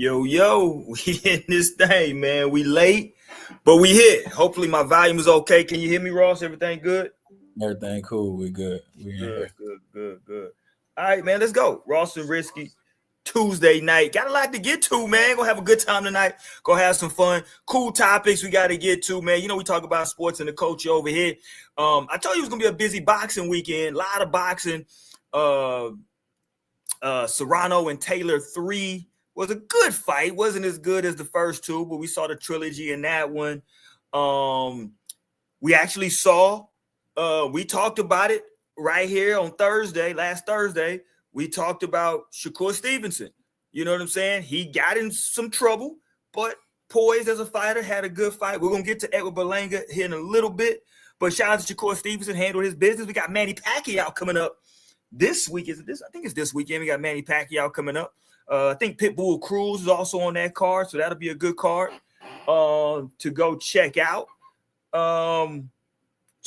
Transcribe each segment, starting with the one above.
Yo, we in this thing, man. We late, but we hit. Hopefully my volume is okay. Can you hear me, Ross? Everything good? Everything cool. We good. We in Good, here. good. All right, man, let's go. Ross and Risky, Tuesday night. Got a lot to get to, man. Gonna have a good time tonight. Go have some fun. Cool topics we got to get to, man. You know, we talk about sports and the culture over here. I told you it was gonna be a busy boxing weekend. A lot of boxing. Serrano and Taylor 3 was a good fight. Wasn't as good as the first two, but we saw the trilogy in that one. We actually saw, we talked about it right here on last Thursday. We talked about Shakur Stevenson. You know what I'm saying? He got in some trouble, but poised as a fighter, had a good fight. We're going to get to Edward Berlanga here in a little bit, but shout out to Shakur Stevenson, handled his business. We got Manny Pacquiao coming up this week. Is it this? I think it's this weekend. We got Manny Pacquiao coming up. I think Pitbull Cruz is also on that card, so that'll be a good card to go check out. So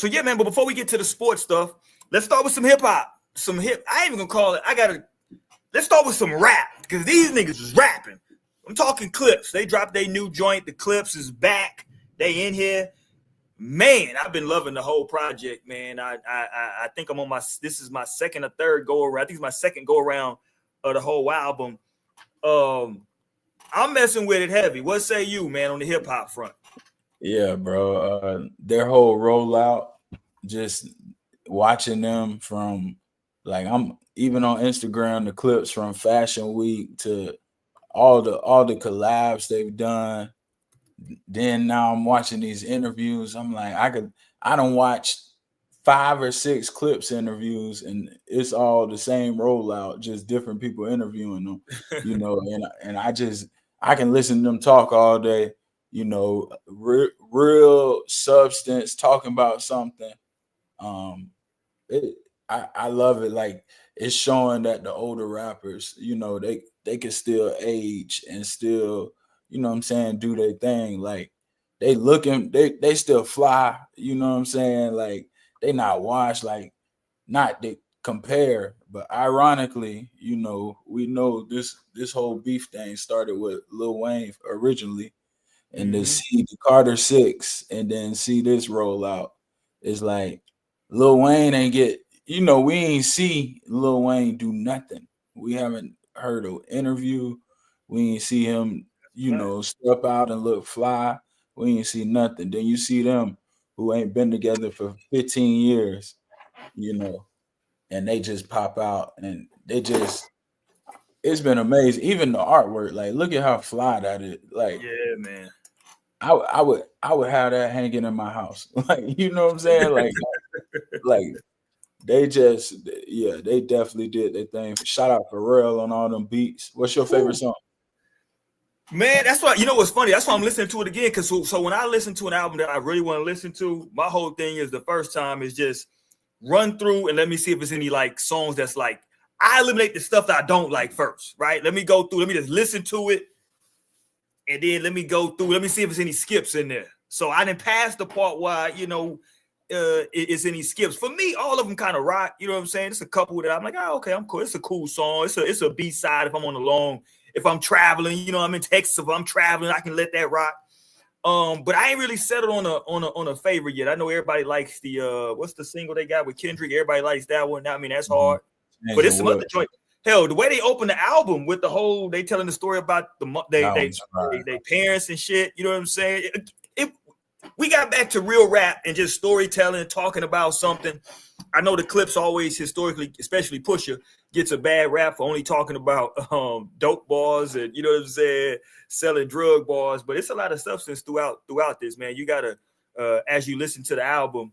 yeah, man. But before we get to the sports stuff, let's start with some hip hop. I ain't even gonna call it. Let's start with some rap because these niggas is rapping. I'm talking Clips. They dropped their new joint. The Clips is back. They in here. Man, I've been loving the whole project, man. I think I'm on this is my second or third go around. I think it's my second go around of the whole album. I'm messing with it heavy. What say you, man, on the hip hop front? Yeah, bro. Their whole rollout, just watching them from I'm even on Instagram, the clips from Fashion Week to all the collabs they've done. Then now I'm watching these interviews. I'm like, I don't watch 5 or 6 Clips interviews, and it's all the same rollout, just different people interviewing them, and I can listen to them talk all day, real substance, talking about something. I love it. Like, it's showing that the older rappers, they can still age and still, you know what I'm saying, do their thing. Like, they still fly, you know what I'm saying? Like, they not washed, like, not they compare, but ironically, we know this whole beef thing started with Lil Wayne originally, and to see the Carter 6 and then see this roll out, is like Lil Wayne ain't get, we ain't see Lil Wayne do nothing. We haven't heard an interview. We ain't see him, step out and look fly. We ain't see nothing. Then you see them who ain't been together for 15 years, and they just pop out and it's been amazing. Even the artwork, like, look at how fly that is. Like, yeah, man. I would have that hanging in my house. Like, you know what I'm saying? Like they definitely did their thing. Shout out Pharrell on all them beats. What's your favorite song? Man, that's why, what's funny? That's why I'm listening to it again. Because so when I listen to an album that I really want to listen to, my whole thing is the first time is just run through and let me see if there's any like songs that's like, I eliminate the stuff that I don't like first, right? Let me go through, let me just listen to it. And then let me go through, let me see if there's any skips in there. So I didn't pass the part where, it's any skips. For me, all of them kind of rock. You know what I'm saying? It's a couple that I'm like, oh, okay, I'm cool. It's a cool song. It's a B-side if I'm on the long. If I'm traveling, I'm in Texas. If I'm traveling, I can let that rock. But I ain't really settled on a favorite yet. I know everybody likes the what's the single they got with Kendrick? Everybody likes that one. I mean, that's hard. But it's some other joint. Hell, the way they open the album with the whole, they telling the story about they parents and shit. You know what I'm saying? We got back to real rap and just storytelling, talking about something. I know the Clips always historically, especially Pusha, gets a bad rap for only talking about dope bars and, you know what I'm saying, selling drug bars. But it's a lot of substance throughout this, man. You gotta as you listen to the album.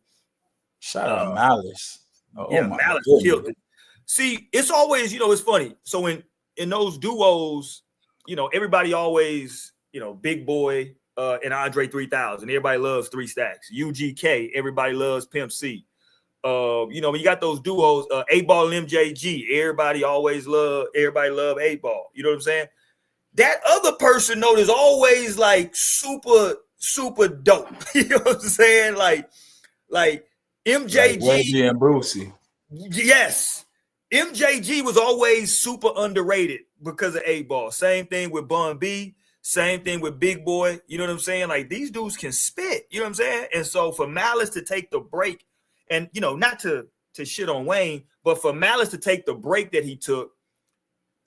Shout out Malice. Malice killed it. See, it's always, it's funny. So in those duos, everybody always, Big Boy and Andre 3000. Everybody loves 3 Stacks. UGK, everybody loves Pimp C. When you got those duos, 8Ball and MJG, everybody love 8Ball. You know what I'm saying? That other person note is always like super, super dope. You know what I'm saying? Like MJG. Like Wesley and Brucey. Yes. MJG was always super underrated because of 8 Ball. Same thing with Bun B. Same thing with Big Boy. You know what I'm saying? Like these dudes can spit. You know what I'm saying? And so for Malice to take the break, and not to shit on Wayne, but for Malice to take the break that he took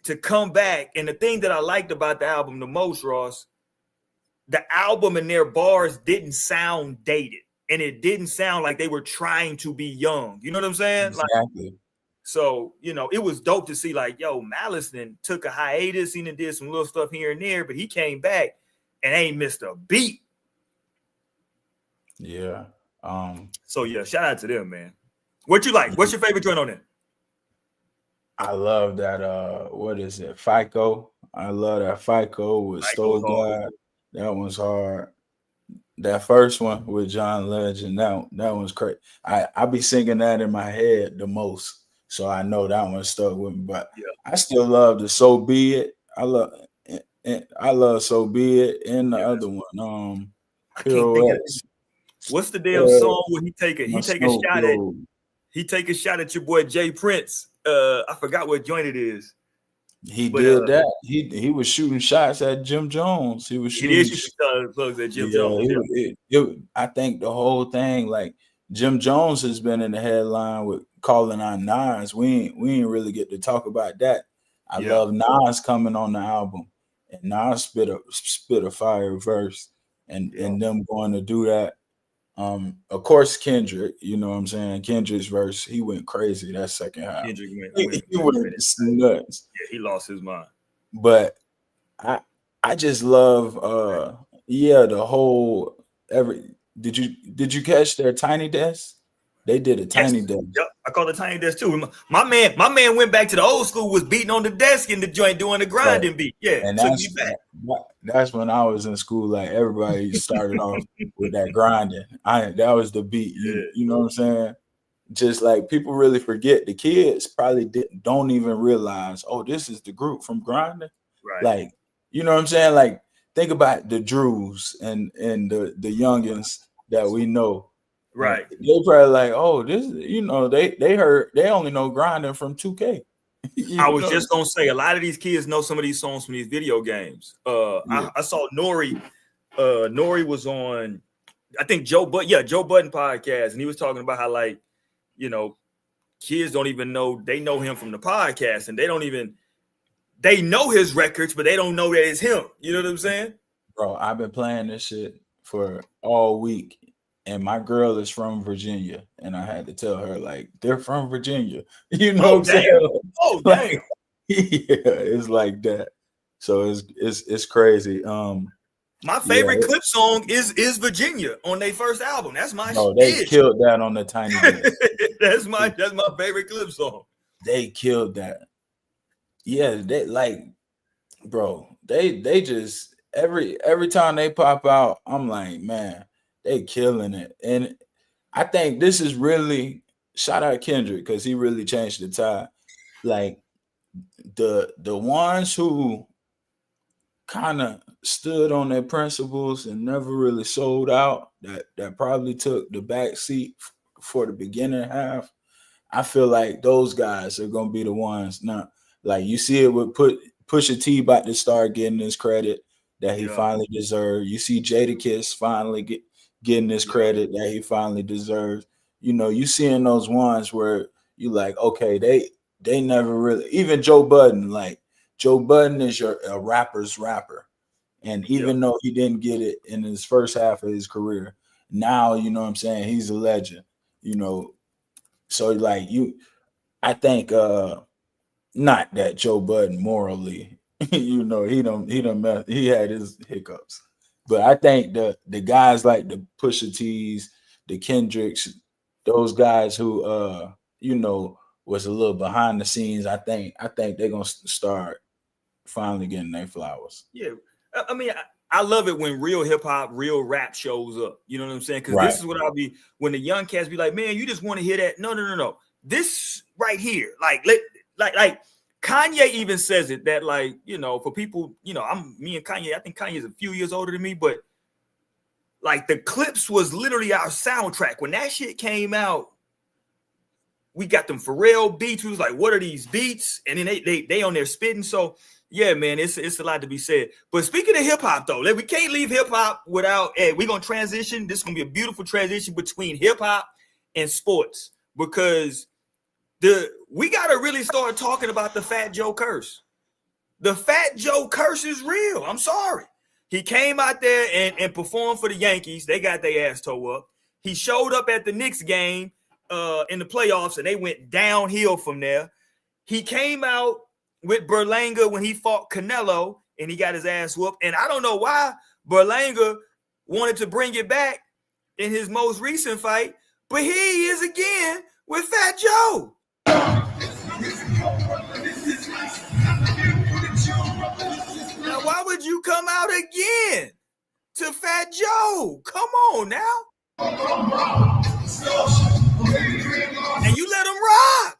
to come back, and the thing that I liked about the album the most, Ross, the album and their bars didn't sound dated, and it didn't sound like they were trying to be young. You know what I'm saying? Exactly. Like, so, it was dope to see, like, yo, Malice then took a hiatus. He did some little stuff here and there, but he came back and ain't missed a beat. Yeah. So, yeah, shout out to them, man. What you like? What's your favorite joint on it? I love that. What is it? FICO. I love that FICO with Stole God. That one's hard. That first one with John Legend, that one's crazy. I be singing that in my head the most, so I know that one stuck with me. But yeah. I still love the So Be It. I love So Be It and the other one. I can't think of it. What's the damn song where he take a shot at your boy Jay Prince? I forgot what joint it is. He did that. He was shooting shots at Jim Jones. He was shooting plugs at Jim Jones. I think the whole thing, like Jim Jones has been in the headline with calling on Nas. We ain't really get to talk about that. I love Nas coming on the album, and Nas spit a fire verse, and them going to do that. Of course, Kendrick, you know what I'm saying? Kendrick's verse, he went crazy that second half. Kendrick he went nuts. Yeah, he lost his mind. But I just love the whole did you catch their Tiny Desk? They did a Tiny Desk. Yep, I call it Tiny Desk too. My man went back to the old school, was beating on the desk in the joint doing the grinding beat. Yeah, and took me back. That's when I was in school. Like everybody started off with that grinding. That was the beat. You know what I'm saying? Just like people really forget. The kids probably don't even realize, oh, this is the group from grinding. Right. Like, you know what I'm saying? Like, think about the Drews and the youngins that we know. Right. They probably like, oh, this, they only know grinding from 2K. I was just gonna say a lot of these kids know some of these songs from these video games. I saw Nori. Nori was on, I think Joe Budden podcast, and he was talking about how, like, kids don't even know, they know him from the podcast, and they know his records, but they don't know that it's him. You know what I'm saying? Bro, I've been playing this shit for all week, and my girl is from Virginia, and I had to tell her, like, they're from Virginia. You know what I'm saying? Oh, damn. Yeah, it's like that. So it's crazy. My favorite clip song is Virginia on their first album. That's my shit. They killed that on the Tiny Desk. That's my favorite clip song. They killed that. Yeah, they like, bro, they just every time they pop out, I'm like, man, they killing it. And I think this is really, shout out Kendrick, because he really changed the tide. Like the ones who kind of stood on their principles and never really sold out, that probably took the back seat for the beginning half. I feel like those guys are gonna be the ones now. Like you see it with Pusha T about to start getting his credit that he finally deserved. You see Jadakiss finally getting his credit that he finally deserves. You seeing those ones where you like, okay, they never really, even Joe Budden, like Joe Budden is a rapper's rapper. And even though he didn't get it in his first half of his career, now, you know what I'm saying, he's a legend, So like I think not that Joe Budden morally, he had his hiccups. But I think the guys like the Pusha T's, the Kendricks, those guys who was a little behind the scenes, I think they're gonna start finally getting their flowers. Yeah, I mean, I love it when real hip hop, real rap shows up. You know what I'm saying? Because this is what I'll be when the young cats be like, man, you just want to hear that? No. This right here, like Kanye even says it, that, like, for people, me and Kanye, I think Kanye is a few years older than me, but like the Clips was literally our soundtrack when that shit came out. we got them Pharrell beats. We was like, what are these beats? And then they on there spitting. So yeah, man, it's a lot to be said. But speaking of hip hop, though, we can't leave hip hop without. Hey, we're gonna transition. This is gonna be a beautiful transition between hip hop and sports, because we gotta really start talking about the Fat Joe curse. The Fat Joe curse is real. I'm sorry. He came out there and performed for the Yankees. They got their ass toe up. He showed up at the Knicks game in the playoffs, and they went downhill from there. He came out with Berlanga when he fought Canelo, and he got his ass whooped. And I don't know why Berlanga wanted to bring it back in his most recent fight, but here he is again with Fat Joe. Now, why would you come out again to Fat Joe? Come on now. And you let him rock.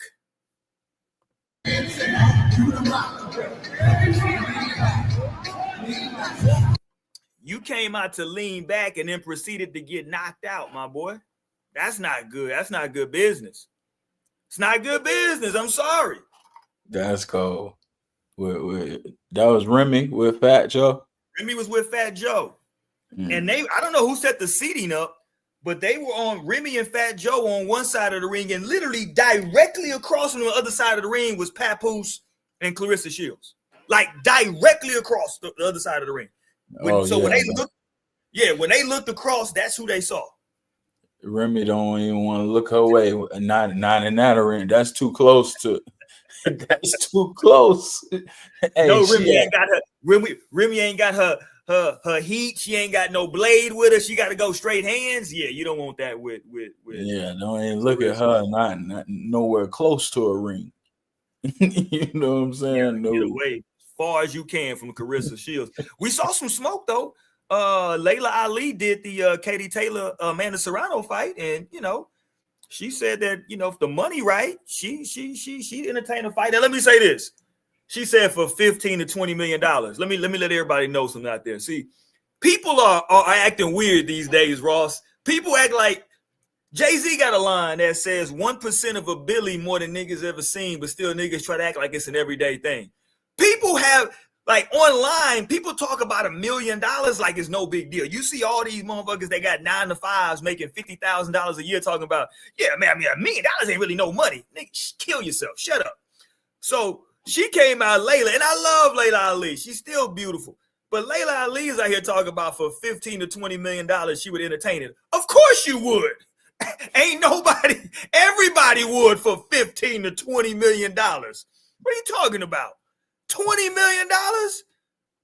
You came out to lean back and then proceeded to get knocked out, my boy. That's not good. That's not good business. It's not good business. I'm sorry. That's cold. That was Remy with Fat Joe. Remy was with Fat Joe. And I don't know who set the seating up, but they were on Remy and Fat Joe on one side of the ring, and literally directly across on the other side of the ring was Papoose and Clarissa Shields. Like directly across the other side of the ring. When they looked across, that's who they saw. Remy don't even want to look her way. Not in that arena. That's too close to. That's too close. Hey, no, Remy ain't got her. Remy ain't got her heat. She ain't got no blade with her. She got to go straight hands. Yeah, you don't want that with. Yeah, don't even look at her. Not nowhere close to a ring. You know what I'm saying? Yeah, no. Get away as far as you can from Clarissa Shields. We saw some smoke though. Layla Ali did the Katie Taylor Amanda Serrano fight, and she said that if the money right, she entertained a fight. Now let me say this: she said for $15 to $20 million. Let me let everybody know something out there. See, people are acting weird these days, Ross. People act like Jay-Z got a line that says 1% of a billy more than niggas ever seen, but still niggas try to act like it's an everyday thing. People have. Like online, people talk about $1 million like it's no big deal. You see all these motherfuckers, they got 9 to 5s making $50,000 a year talking about, yeah, man, $1 million ain't really no money. Nigga, kill yourself. Shut up. So she came out, Layla, and I love Layla Ali. She's still beautiful. But Layla Ali is out here talking about for $15 to $20 million, she would entertain it. Of course you would. Ain't nobody, everybody would for $15 to $20 million. What are you talking about? $20 million?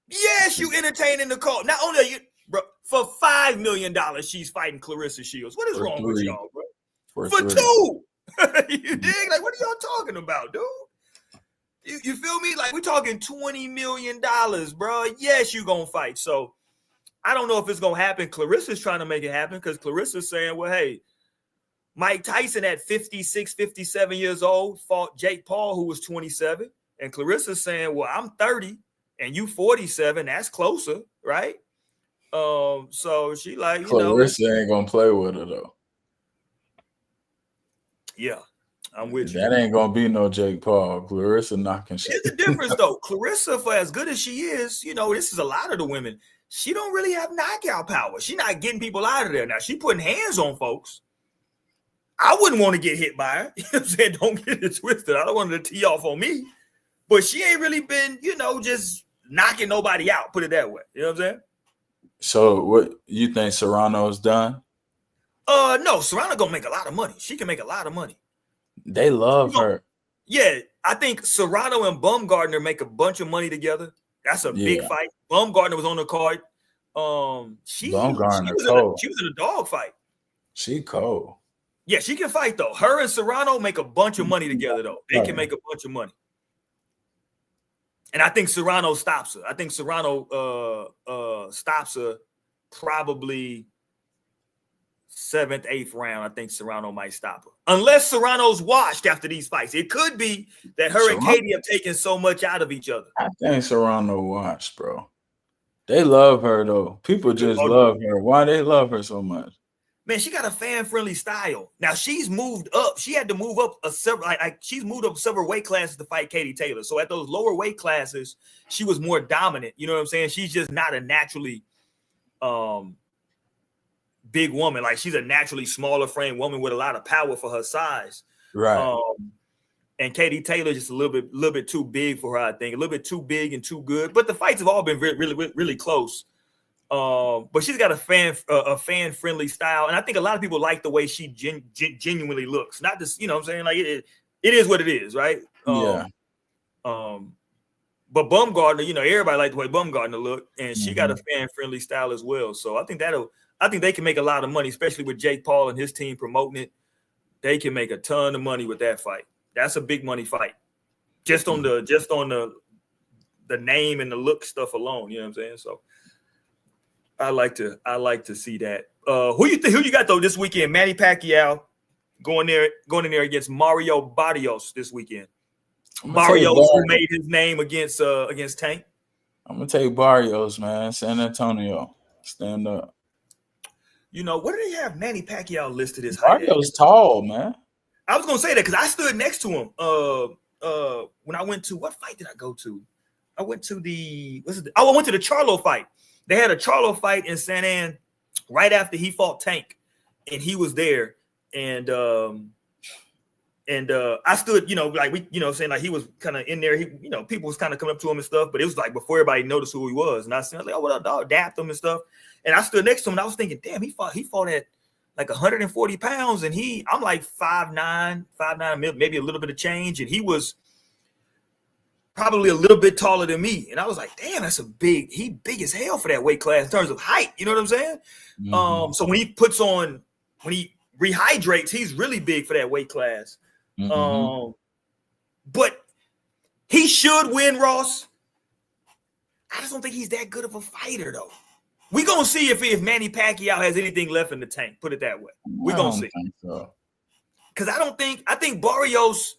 Yes, you entertaining the call. Not only are you, bro, for $5 million, she's fighting Clarissa Shields. What is wrong with y'all, bro? For two. You dig? Like, what are y'all talking about, dude? You feel me? Like, we're talking $20 million, bro. Yes, you gonna fight. So I don't know if it's gonna happen. Clarissa's trying to make it happen because Clarissa's saying, well, hey, Mike Tyson at 56, 57 years old fought Jake Paul, who was 27. And Clarissa's saying, well, I'm 30 and you 47. That's closer, right? So she like, Clarissa ain't gonna play with her though. Yeah, I'm with you. That ain't gonna be no Jake Paul. Clarissa knocking shit. Here's the difference though. Clarissa, for as good as she is, this is a lot of the women. She don't really have knockout power. She not getting people out of there. Now she putting hands on folks. I wouldn't want to get hit by her. You know what I'm saying? Don't get it twisted. I don't want her to tee off on me. But she ain't really been, just knocking nobody out, put it that way. You know what I'm saying? So what you think Serrano's done? No, Serrano gonna make a lot of money. She can make a lot of money. They love her. Yeah, I think Serrano and Baumgartner make a bunch of money together. That's a big fight. Baumgartner was on the card. She was in a dog fight. She cold. Yeah, she can fight though. Her and Serrano make a bunch of money together though. They can make a bunch of money. And I think Serrano stops her. I think Serrano stops her probably 7th, 8th round. I think Serrano might stop her. Unless Serrano's washed after these fights. It could be that her and Katie have taken so much out of each other. I think Serrano washed, bro. They love her, though. People just love her. Why they love her so much? man, she got a fan-friendly style. Now she's moved up. She had to move up she's moved up several weight classes to fight Katie Taylor. So at those lower weight classes, she was more dominant. You know what I'm saying? She's just not a naturally big woman. Like she's a naturally smaller frame woman with a lot of power for her size. Right. And Katie Taylor just a little bit too big for her, I think. A little bit too big and too good. But the fights have all been really close. But she's got a fan-friendly style. And I think a lot of people like the way she genuinely looks. Not just, you know what I'm saying? Like it is what it is, right? Yeah. But Bumgardner, you know, everybody liked the way Bumgardner looked. And she got a fan-friendly style as well. So I think they can make a lot of money, especially with Jake Paul and his team promoting it. They can make a ton of money with that fight. That's a big money fight. Just on the name and the look stuff alone, you know what I'm saying? So I like to see that. Who you got though this weekend? Manny Pacquiao going in there against Mario Barrios this weekend. Barrios, who made his name against Tank. I'm gonna take Barrios, man. San Antonio, stand up. You know, what do they have Manny Pacquiao listed as? Barrios tall, man. I was gonna say that because I stood next to him. When I went to what fight did I go to? I went to I went to the Charlo fight. They had a Charlo fight in San Ann right after he fought Tank, and he was there. And I stood, you know, like we, you know, saying like he was kind of in there. He, you know, people was kind of coming up to him and stuff, but it was like before everybody noticed who he was. And I said, like, oh, what up, dog? Dapped him and stuff. And I stood next to him, and I was thinking, damn, he fought at like 140 pounds, and I'm like 5'9", maybe a little bit of change, and he was probably a little bit taller than me. And I was like, damn, he big as hell for that weight class in terms of height. You know what I'm saying? So when he rehydrates, he's really big for that weight class. But he should win, Ross. I just don't think he's that good of a fighter, though. We're going to see if Manny Pacquiao has anything left in the tank. Put it that way. We're going to see. Because I think Barrios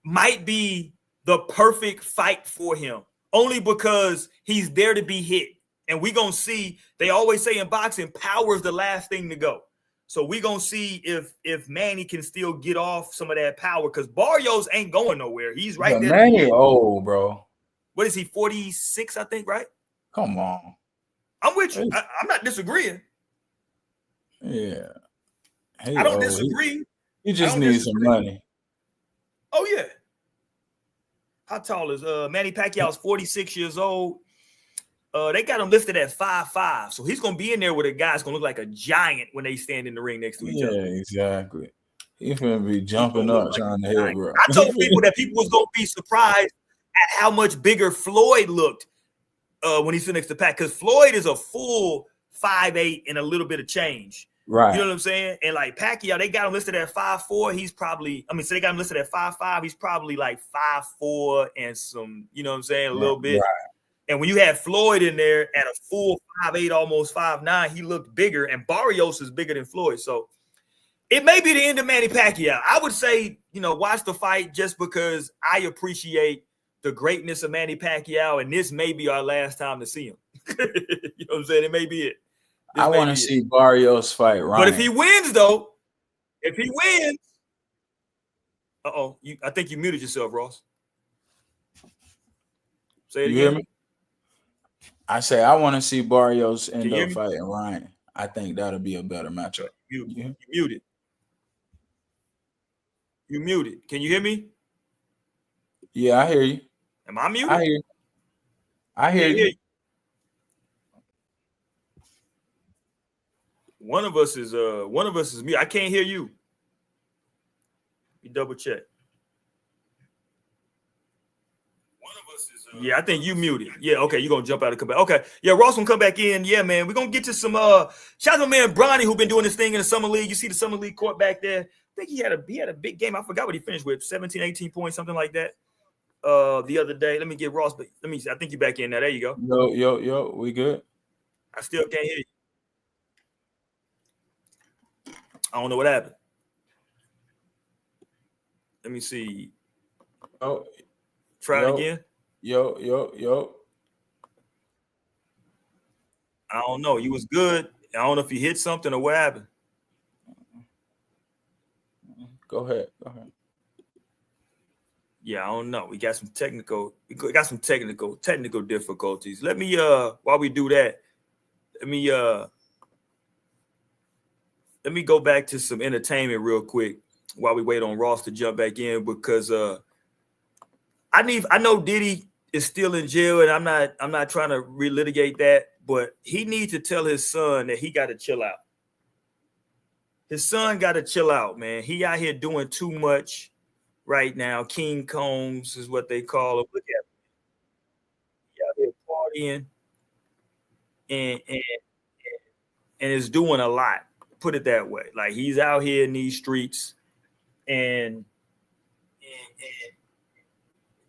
might be the perfect fight for him. Only because he's there to be hit. And we're going to see, they always say in boxing, power is the last thing to go. So we're going to see if Manny can still get off some of that power. Because Barrios ain't going nowhere. He's right there. Manny old, bro. What is he, 46, I think, right? Come on. I'm with you. I'm not disagreeing. Yeah. I don't disagree. He just needs some money. Oh, yeah. How tall is Manny Pacquiao's 46 years old. They got him listed at 5'5". So he's going to be in there with a guy that's going to look like a giant when they stand in the ring next to each other. Yeah, exactly. He's going to be jumping up trying to hit, bro. I told people that people was going to be surprised at how much bigger Floyd looked when he stood next to Pac, because Floyd is a full 5'8" and a little bit of change. Right. You know what I'm saying? And like Pacquiao, they got him listed at 5'4". He's probably, so they got him listed at 5'5". He's probably like 5'4" and some, you know what I'm saying, a little bit. Right. And when you had Floyd in there at a full 5'8", almost 5'9", he looked bigger. And Barrios is bigger than Floyd. So it may be the end of Manny Pacquiao. I would say, you know, watch the fight just because I appreciate the greatness of Manny Pacquiao, and this may be our last time to see him. You know what I'm saying? It may be it. I want to see Barrios fight Ryan. But if he wins, though, I think you muted yourself, Ross. Say it again. Hear me? I say I want to see Barrios end up fighting Ryan. I think that'll be a better matchup. You muted. You muted. Can you hear me? Yeah, I hear you. Am I muted? I hear you. One of us is mute. I can't hear you. You double check. Yeah, I think you muted. Yeah, okay, you're gonna jump out and come back. Okay, yeah, Ross gonna come back in. Yeah, man, we're gonna get to some shout out to my man Bronny, who been doing this thing in the summer league. You see the summer league court back there. I think he had a big game. I forgot what he finished with, 17, 18 points, something like that. The other day. Let me get Ross, but let me see. I think you're back in there. There you go. Yo, we good? I still can't hear you. I don't know what happened. Let me see. Oh, try it again. Yo. I don't know. You was good. I don't know if you hit something or what happened. Go ahead. Go ahead. Yeah, I don't know. We got some technical difficulties. Let me while we do that, let me go back to some entertainment real quick while we wait on Ross to jump back in because I know Diddy is still in jail and I'm not trying to relitigate that, but he needs to tell his son that he got to chill out. His son got to chill out, man. He out here doing too much right now. King Combs is what they call him. Look at him. He out here partying and is doing a lot. Put it that way. Like he's out here in these streets and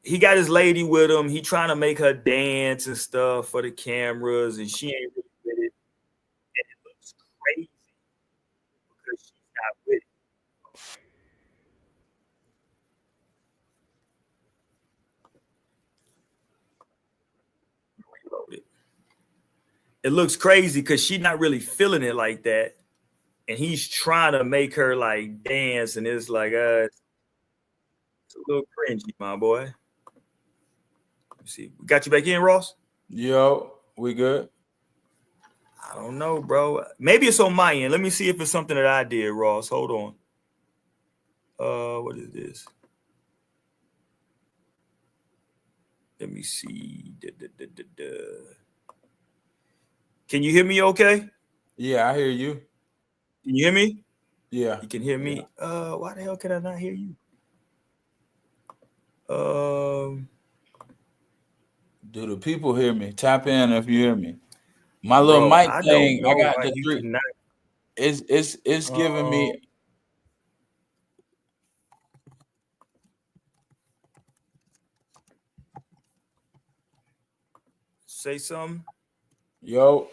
he got his lady with him. He trying to make her dance and stuff for the cameras, and she ain't really with it. And it looks crazy because she's not with it. It looks crazy because she's not really feeling it like that, and he's trying to make her like dance, and it's like it's a little cringy, my boy. Let me see. We got you back in, Ross? Yo, we good? I don't know, bro. Maybe it's on my end. Let me see if it's something that I did, Ross. Hold on. What is this? Let me see. Can you hear me okay? Yeah, I hear you. Can you hear me? Yeah. You can hear me? Yeah. Why the hell can I not hear you? Do the people hear me? Tap in if you hear me. My bro, little mic I thing, don't I know got why the you 3. cannot. It's giving me. Say something. Yo.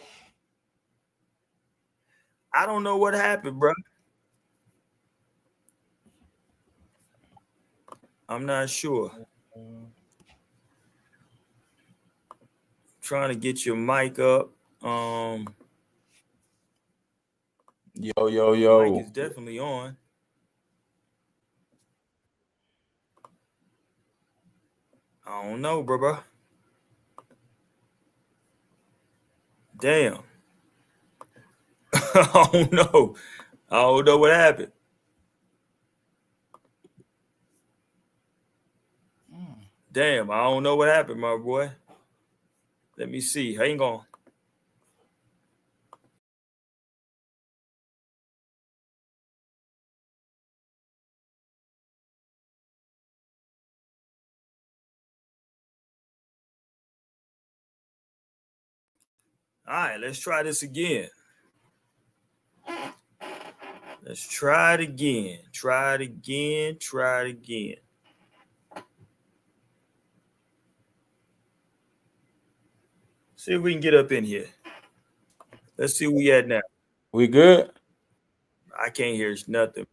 I don't know what happened, bro. I'm not sure. Trying to get your mic up. Yo. Mic is definitely on. I don't know, bro. Damn. I don't know. I don't know what happened. Damn, I don't know what happened, my boy. Let me see. Hang on. All right, let's try this again. Let's try it again. Try it again. Try it again. See if we can get up in here. Let's see where we at now. We good? I can't hear nothing.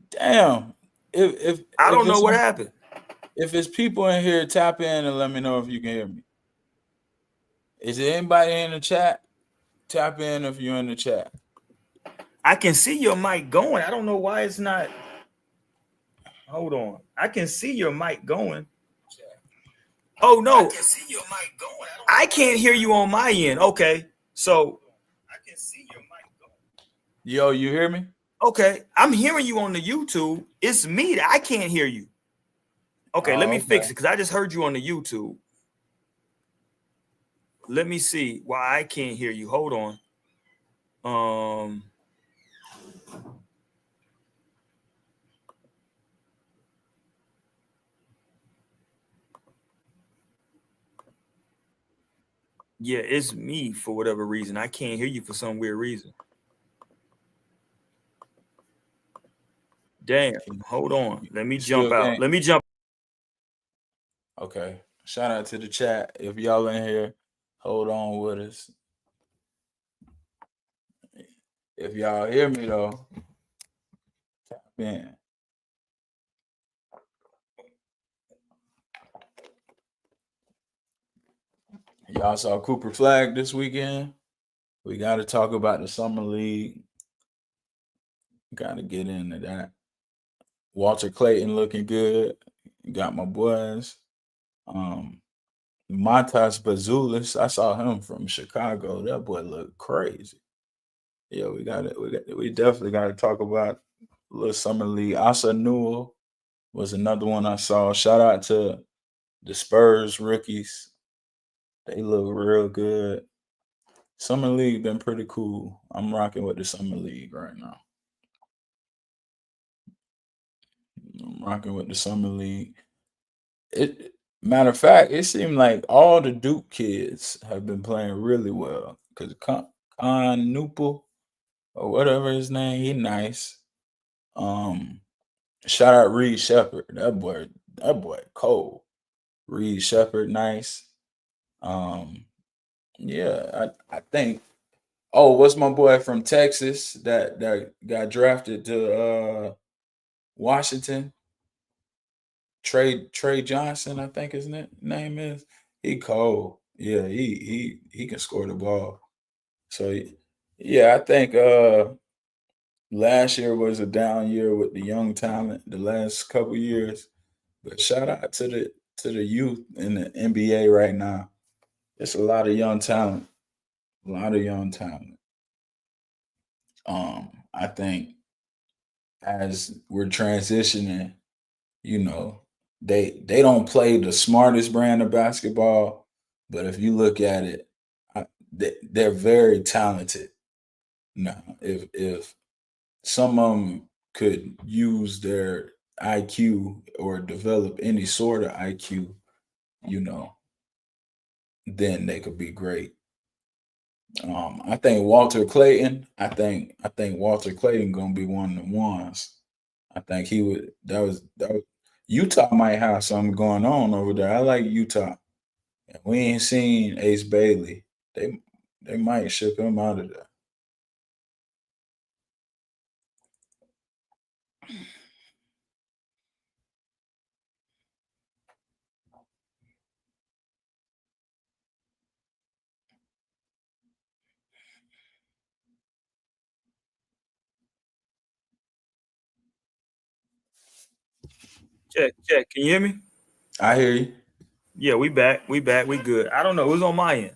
Damn. If I don't know it's what happened. If it's people in here, tap in and let me know if you can hear me. Is there anybody in the chat? Tap in if you're in the chat. I can see your mic going. I don't know why it's not. Hold on. I can see your mic going. Oh no. I can see your mic going. I can't hear you on my end. Okay. So I can see your mic going. Yo, you hear me? Okay. I'm hearing you on the YouTube. It's me that I can't hear you. Okay, let me fix it because I just heard you on the YouTube. Let me see why I can't hear you. Hold on. Yeah, it's me for whatever reason. I can't hear you for some weird reason. Damn. Hold on. Let me jump out. Let me jump. Okay. Shout out to the chat. If y'all in here, hold on with us. If y'all hear me though, tap in. Y'all saw Cooper Flag this weekend. We got to talk about the summer league. Got to get into that. Walter Clayton looking good. Got my boys. Montas Bazulis. I saw him from Chicago. That boy looked crazy. Yeah, we definitely got to talk about a little summer league. Asa Newell was another one I saw. Shout out to the Spurs rookies. They look real good. Summer league been pretty cool. I'm rocking with the summer league right now. I'm rocking with the summer league. Matter of fact, it seemed like all the Duke kids have been playing really well. Cause Con Newpel or whatever his name, he nice. Shout out Reed Shepard. That boy cold. Reed Shepard, nice. Yeah, I think. Oh, what's my boy from Texas that got drafted to Washington? Trey Johnson, I think his name is. He cold. Yeah, he can score the ball. So yeah, I think last year was a down year with the young talent. The last couple years, but shout out to the youth in the NBA right now. It's a lot of young talent. A lot of young talent. I think as we're transitioning, you know, they don't play the smartest brand of basketball, but if you look at it, they're very talented. Now, if some of them could use their IQ or develop any sort of IQ, you know, then they could be great. I think Walter Clayton. I think Walter Clayton gonna be one of the ones. I think he would. That was Utah might have something going on over there. I like Utah. And we ain't seen Ace Bailey. They might ship him out of there. Check, check. Can you hear me? I hear you. Yeah, we back. We back. We good. I don't know. It was on my end.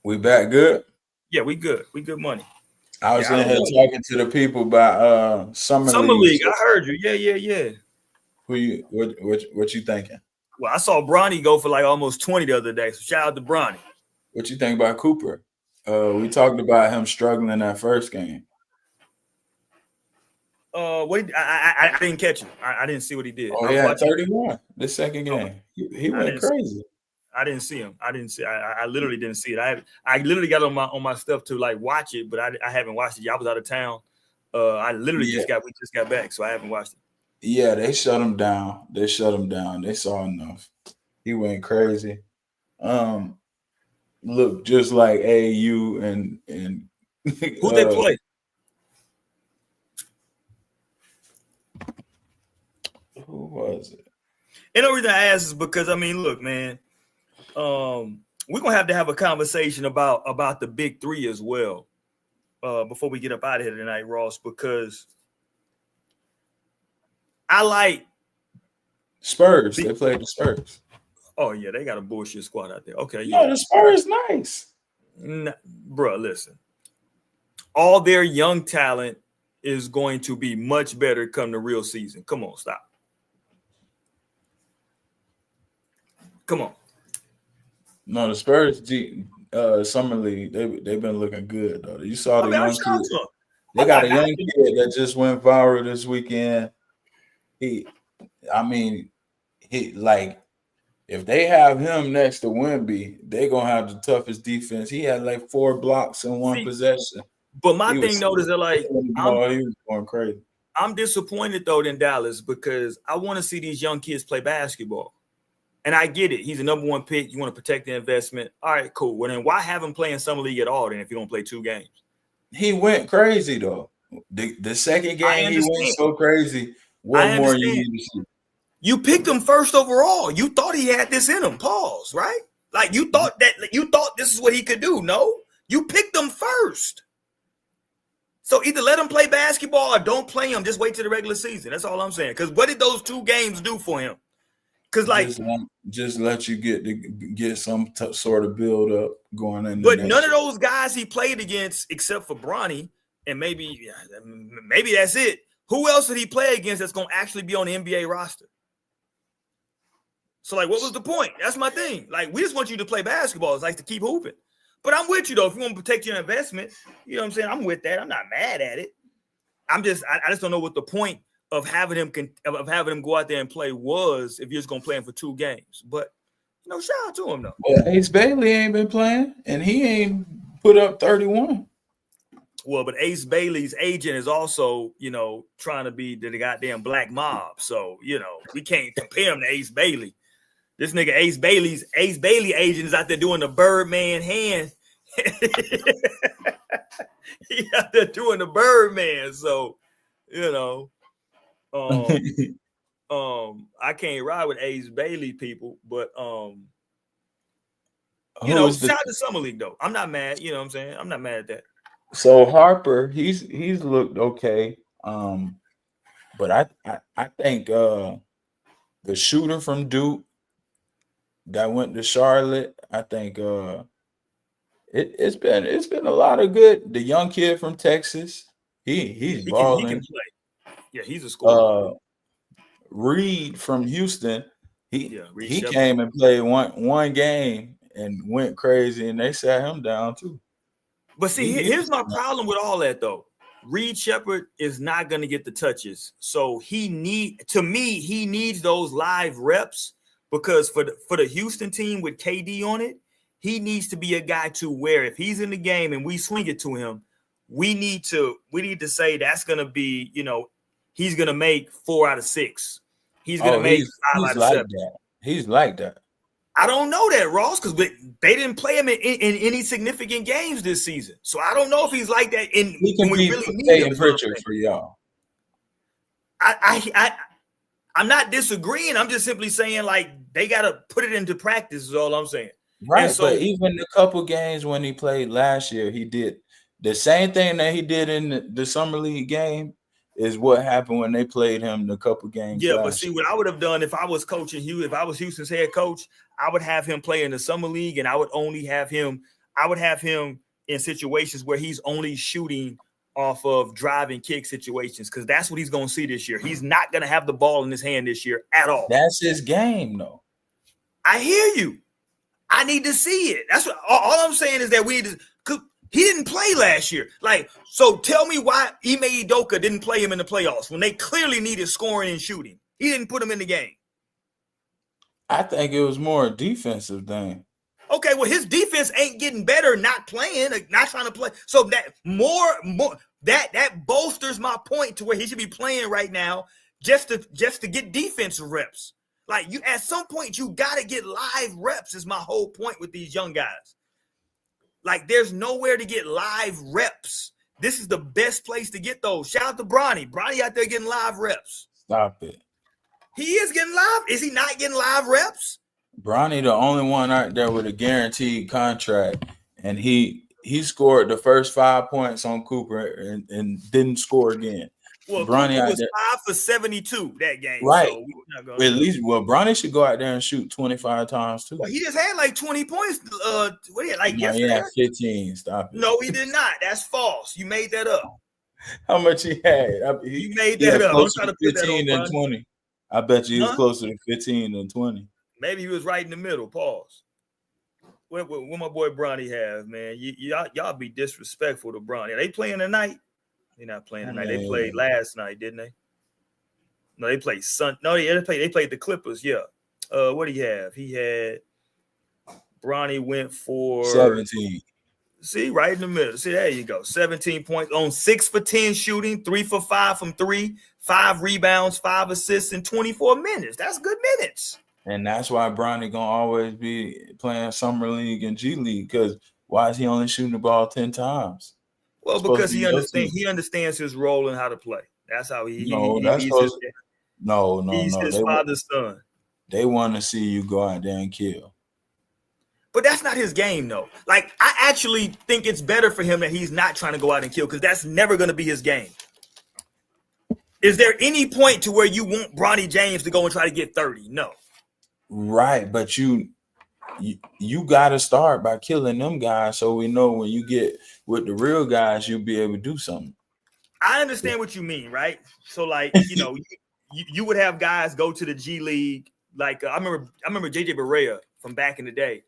We back good. Yeah, we good. We good money. I was Yeah, I in don't here know. talking to the people about summer Summer league. League. I heard you. Yeah, yeah, yeah. What you thinking? Well, I saw Bronny go for like almost 20 the other day. So shout out to Bronny. What you think about Cooper? We talked about him struggling that first game. What I didn't catch him. I didn't see what he did. Oh, I he was had watching. 31 the second Okay. game. He I went didn't see. crazy. I didn't see him. I didn't see. I literally didn't see it. I literally got on my stuff to like watch it, but I haven't watched it. I was out of town. I literally Yeah, we just got back, so I haven't watched it. yeah, they shut him down. They shut him down. They saw enough. He went crazy. Um, Look just like AU and Who they play? who was it? And the reason I ask is because I mean, look, man, we're gonna have to have a conversation about the big three as well before we get up out of here tonight, Ross. Because I like Spurs. They played the Spurs. Oh yeah, they got a bullshit squad out there. Okay, No, yeah, the Spurs nice. Bro, listen. All their young talent is going to be much better come the real season. Come on, stop. Come on. No, the Spurs summer league, they've been looking good though. You saw I the mean, I'm young shocked kid. to them. They got a young kid that just went viral this weekend. I mean, he like if they have him next to Wemby, they gonna have the toughest defense. He had like 4 blocks in one See, possession. but my He thing was though is that like he was going crazy. I'm disappointed though in Dallas because I want to see these young kids play basketball. And I get it. He's a number one pick. You want to protect the investment. All right, cool. Well, then why have him play in summer league at all then if you don't play 2 games? He went crazy though. The second game he went so crazy. What I more you understand. need to see? You picked him first overall. You thought he had this in him. Pause, right? Like you thought this is what he could do. No, you picked him first. So either let him play basketball or don't play him. Just wait till the regular season. That's all I'm saying. Because what did those 2 games do for him? Because just let you get some sort of build up going in the but next none of year. those guys he played against, except for Bronny, and maybe that's it. Who else did he play against that's going to actually be on the NBA roster? So, like, what was the point? That's my thing. Like, we just want you to play basketball. It's like to keep hooping. But I'm with you, though. If you want to protect your investment, you know what I'm saying? I'm with that. I'm not mad at it. I just don't know what the point of having him go out there and play was if you're just going to play him for 2 games. But, shout out to him, though. Well, Ace Bailey ain't been playing, and he ain't put up 31. Well, but Ace Bailey's agent is also, trying to be the goddamn black mob. So, we can't compare him to Ace Bailey. This nigga Ace Bailey agent is out there doing the Birdman hand. He out there doing the Birdman. So, I can't ride with Ace Bailey people, but shout out to Summer League though. I'm not mad. You know what I'm saying? I'm not mad at that. So Harper, he's looked okay. But I think the shooter from Duke that went to Charlotte, I think it's been a lot of good. The young kid from Texas, he's balling. He can play. Yeah, he's a scorer. Reed from Houston, he Shepard came and played one game and went crazy, and they sat him down too. But see, here's my problem with all that though. Reed Shepard is not going to get the touches, so he needs those live reps. Because for the Houston team with KD on it, he needs to be a guy to where if he's in the game and we swing it to him, we need to say that's going to be, he's going to make 4 out of 6. He's going to make 5 out of 7. He's like that. I don't know that, Ross, because they didn't play him in any significant games this season. So I don't know if he's like that. He can be Peyton Pritchard for y'all. I'm not disagreeing. I'm just simply saying, like, they got to put it into practice is all I'm saying. Right, so, but even the couple games when he played last year, he did the same thing that he did in the Summer League game is what happened when they played him the couple games. Yeah, but see, what I would have done if I was coaching Hugh, if I was Houston's head coach, I would have him play in the Summer League, and I would have him in situations where he's only shooting off of driving kick situations, because that's what he's going to see this year. He's not going to have the ball in his hand this year at all. That's his game, though. I hear you. I need to see it. That's what all I'm saying is that we need to. Cause he didn't play last year. Like, so tell me why Ime Udoka didn't play him in the playoffs when they clearly needed scoring and shooting. He didn't put him in the game. I think it was more a defensive thing. Okay, well, his defense ain't getting better, not playing, not trying to play. So that that bolsters my point to where he should be playing right now just to get defensive reps. Like, you at some point you gotta get live reps is my whole point with these young guys. Like, there's nowhere to get live reps. This is the best place to get those. Shout out to Bronny. Bronny out there getting live reps. Stop it. He is getting live. Is he not getting live reps? Bronny, the only one out there with a guaranteed contract, and he scored the first 5 points on Cooper and didn't score again. Well, Bronny was 5 for 72 that game. Right. So at least, Bronny should go out there and shoot 25 times too. Well, he just had like 20 points. What he had, like yesterday? He had 15. Stop it. No, he did not. That's false. You made that up. How much he had? You made that up. Closer to 15 than 20. I bet you he was closer to 15 than 20. Maybe he was right in the middle. Pause. What my boy Bronny have, man? Y'all be disrespectful to Bronny. Are they playing tonight? They're not playing tonight. They played last night, didn't they? No, they played they played the Clippers. Yeah. What do you have? He had Bronny went for 17. See, right in the middle. See, there you go. 17 points on 6 for 10 shooting, 3 for 5 from 3, 5 rebounds, 5 assists in 24 minutes. That's good minutes. And that's why Bronny gonna always be playing Summer League and G League, because why is he only shooting the ball 10 times? Well, because he understands his role and how to play. That's how he's his father's son. They want to see you go out there and kill. But that's not his game, though. Like, I actually think it's better for him that he's not trying to go out and kill, because that's never going to be his game. Is there any point to where you want Bronny James to go and try to get 30? No. Right, but you got to start by killing them guys, so we know when you get with the real guys, you'll be able to do something. I understand what you mean, right? So, like, you know, you would have guys go to the G League. Like, I remember JJ Barea from back in the day.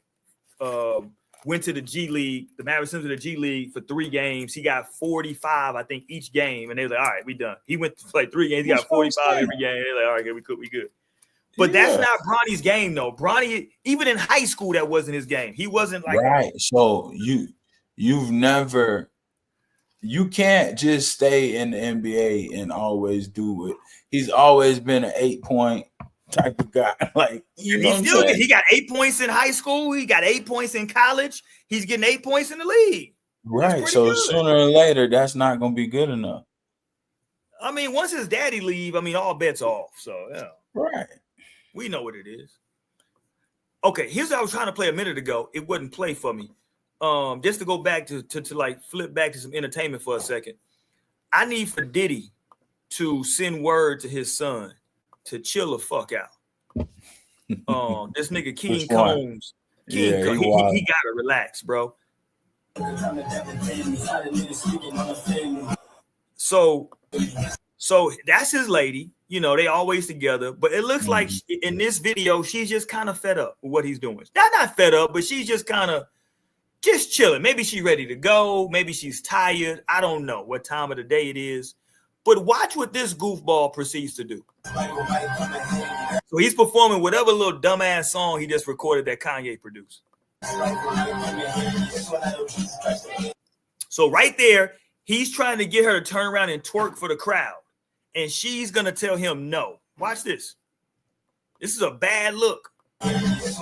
Went to the G League, the Mavericks went to the G League for 3 games. He got 45, I think, each game. And they were like, all right, we done. He went to play 3 games. He got 45 every game. They're like, all right, we good. But that's not Bronny's game, though. Bronny, even in high school, that wasn't his game. He wasn't like right. So you can't just stay in the NBA and always do it. He's always been an 8-point type of guy. Like, you know, he got 8 points in high school. He got 8 points in college. He's getting 8 points in the league. Right. So good. Sooner or later, that's not going to be good enough. I mean, once his daddy leave, I mean, all bets are off. So, yeah. Right. We know what it is. Okay, here's what I was trying to play a minute ago. It wouldn't play for me. Just to go back to like flip back to some entertainment for a second. I need for Diddy to send word to his son to chill the fuck out. This nigga King Combs, he gotta relax, bro. So that's his lady. You know, they always together, but it looks like in this video, she's just kind of fed up with what he's doing. Not fed up, but she's just kind of just chilling. Maybe she's ready to go. Maybe she's tired. I don't know what time of the day it is. But watch what this goofball proceeds to do. So he's performing whatever little dumbass song he just recorded that Kanye produced. So right there, he's trying to get her to turn around and twerk for the crowd. And she's going to tell him no. Watch this. This is a bad look. That's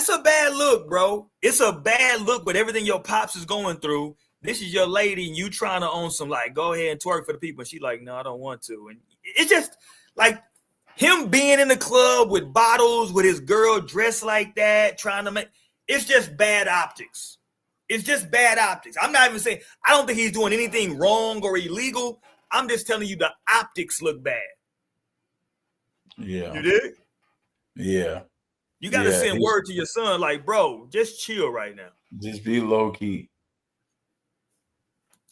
a bad look, bro. It's a bad look, but everything your pops is going through, this is your lady, and you trying to own some, like, go ahead and twerk for the people. And she's like, no, I don't want to. And it's just like him being in the club with bottles, with his girl dressed like that, trying to make, it's just bad optics. It's just bad optics. I'm not even saying, I don't think he's doing anything wrong or illegal. I'm just telling you the optics look bad. Yeah. You did? Yeah. You got to send word to your son, like, bro, just chill right now. Just be low key.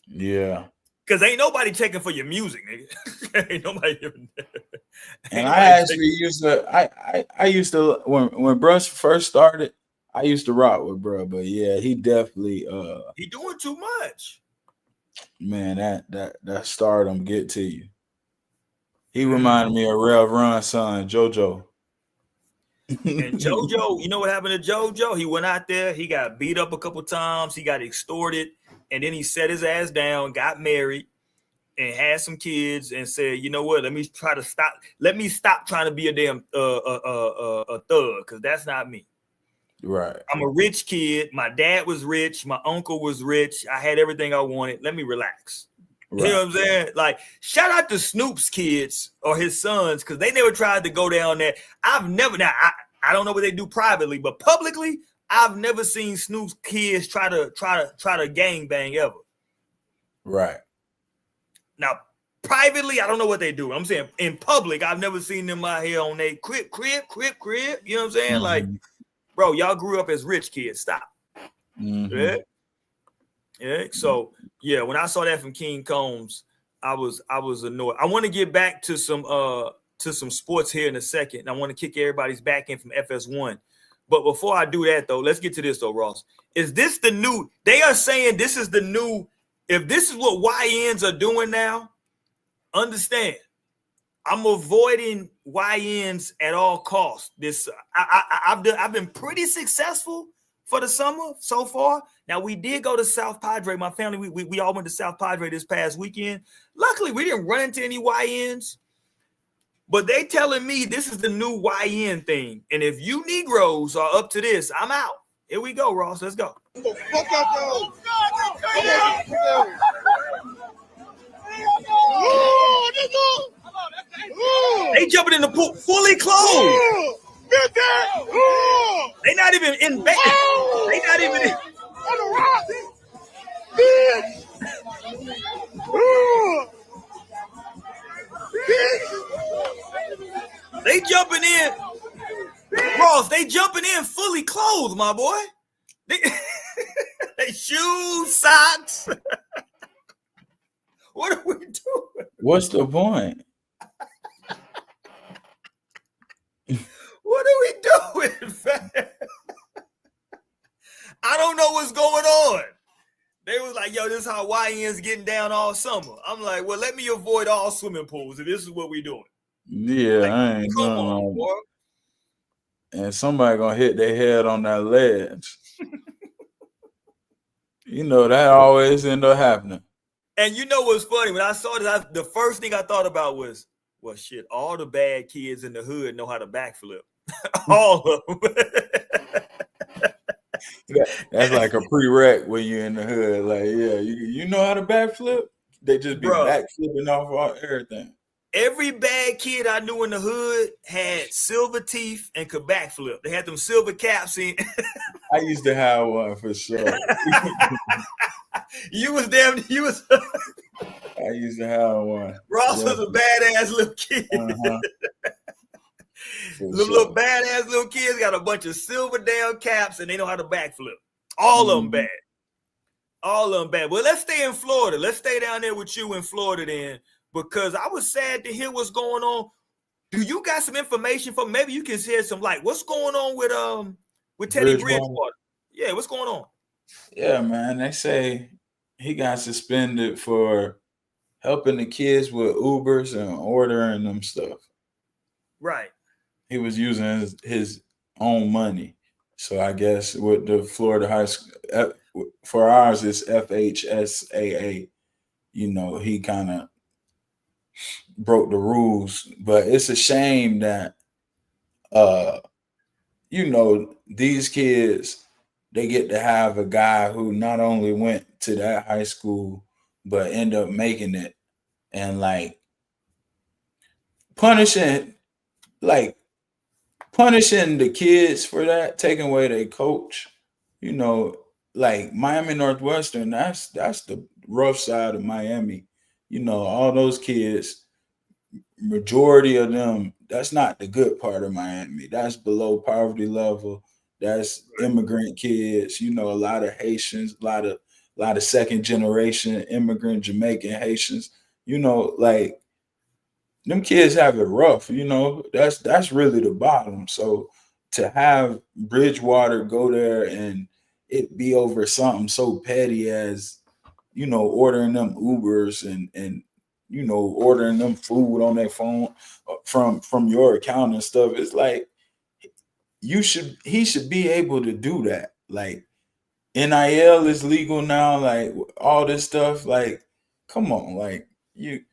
Yeah. Because ain't nobody checking for your music, nigga. Ain't nobody giving that. And I actually used to, I used to, when Brush first started, I used to rock with bro, but yeah, he definitely he doing too much. Man, that stardom get to you. He reminded me of Rev Run's son, JoJo. And JoJo, you know what happened to JoJo? He went out there, he got beat up a couple times, he got extorted, and then he set his ass down, got married, and had some kids, and said, you know what? Let me stop trying to be a damn a thug, because that's not me. Right. I'm a rich kid. My dad was rich. My uncle was rich. I had everything I wanted. Let me relax. Right. You know what I'm saying? Like, shout out to Snoop's kids or his sons, because they never tried to go down there. I don't know what they do privately, but publicly, I've never seen Snoop's kids try to gangbang ever. Right. Now, privately, I don't know what they do. I'm saying in public, I've never seen them out here on their crib. You know what I'm saying? Mm-hmm. Like, bro, y'all grew up as rich kids. Stop. Mm-hmm. Yeah. So yeah, when I saw that from King Combs, I was annoyed. I want to get back to some sports here in a second. I want to kick everybody's back in from FS1. But before I do that, though, let's get to this, though, Ross. Is this the new? They are saying this is the new. If this is what YNs are doing now, understand. I'm avoiding YNs at all costs. I've been pretty successful for the summer so far. Now, we did go to South Padre. My family, we all went to South Padre this past weekend. Luckily, we didn't run into any YNs. But they telling me this is the new YN thing. And if you Negroes are up to this, I'm out. Here we go, Ross. Let's go. Fuck out They jumping in the pool fully clothed. Get that! They not even in bed. They not even in. On the rock! Bitch! They jumping in. Ross, they jumping in fully clothed, my boy. They shoes, socks. What are we doing? What's the point? What are we doing, fam? I don't know what's going on. They was like, yo, this is how YN's getting down all summer. I'm like, well, let me avoid all swimming pools if this is what we doing. Yeah, Like, I ain't come doing on, all boy. and somebody gonna hit their head on that ledge. You know that always end up happening. And you know what's funny? When I saw this, the first thing I thought about was, well, shit, all the bad kids in the hood know how to backflip. All of them. That's like a prereq when you're in the hood. Like, yeah, you know how to backflip? They just be backflipping off all everything. Every bad kid I knew in the hood had silver teeth and could backflip. They had them silver caps in. I used to have one for sure. You was damn. You was. I used to have one. Ross was a badass little kid. Little badass little kids got a bunch of silver down caps and they know how to backflip. All of them bad. All of them bad. Well, let's stay in Florida. Let's stay down there with you in Florida then, because I was sad to hear what's going on. Do you got some information for maybe you can share some light? What's going on with Teddy Bridgewater? Yeah, what's going on? Yeah, man. They say he got suspended for helping the kids with Ubers and ordering them stuff. Right. He was using his own money. So I guess with the Florida high school, for ours, it's FHSAA. You know, he kind of broke the rules. But it's a shame that, you know, these kids, they get to have a guy who not only went to that high school, but end up making it and like punishing the kids for that, taking away their coach. You know, like Miami Northwestern, that's the rough side of Miami. You know, all those kids, majority of them, that's not the good part of Miami. That's below poverty level. That's immigrant kids, you know, a lot of Haitians, a lot of second generation immigrant Jamaican Haitians, you know, like them kids have it rough, you know, that's really the bottom. So to have Bridgewater go there and it be over something so petty as, you know, ordering them Ubers and you know, ordering them food on their phone from your account and stuff, it's like, he should be able to do that. Like NIL is legal now, like all this stuff. Like, come on, like you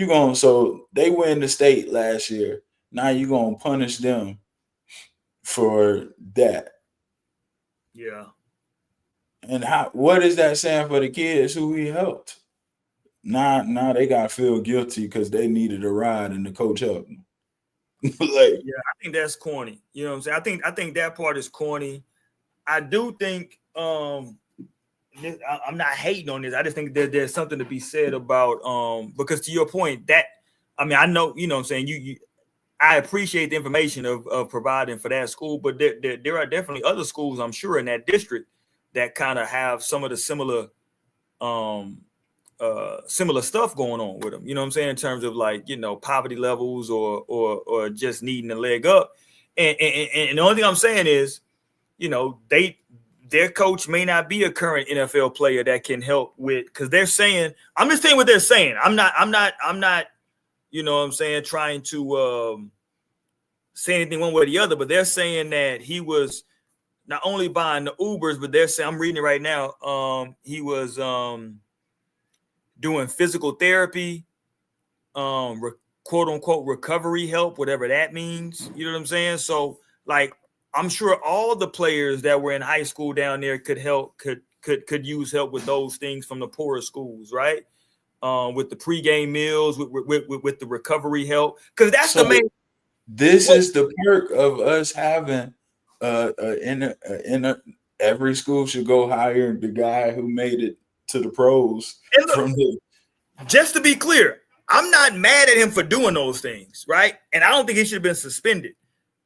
gonna, so they win the state last year. Now you gonna punish them for that. Yeah. And what is that saying for the kids who he helped? Now they gotta feel guilty because they needed a ride and the coach helped them. Like, yeah, I think that's corny. You know what I'm saying? I think that part is corny. I do think I'm not hating on this. I just think that there's something to be said about because to your point, that I mean, I know, you know what I'm saying, I appreciate the information of providing for that school, but there are definitely other schools, I'm sure, in that district that kind of have some of the similar stuff going on with them, you know what I'm saying, in terms of like, you know, poverty levels or just needing a leg up. And the only thing I'm saying is, you know, their coach may not be a current NFL player that can help with, because they're saying, I'm just saying what they're saying. I'm not, you know what I'm saying, trying to say anything one way or the other, but they're saying that he was not only buying the Ubers, but they're saying, I'm reading it right now, he was doing physical therapy, quote unquote recovery help, whatever that means. You know what I'm saying? So like, I'm sure all the players that were in high school down there could use help with those things from the poorer schools, right? With the pregame meals, with the recovery help, because that's the main. This Well, is the perk of us having in a every school should go hire the guy who made it to the pros and look, from the just to be clear, I'm not mad at him for doing those things, right? And I don't think he should have been suspended.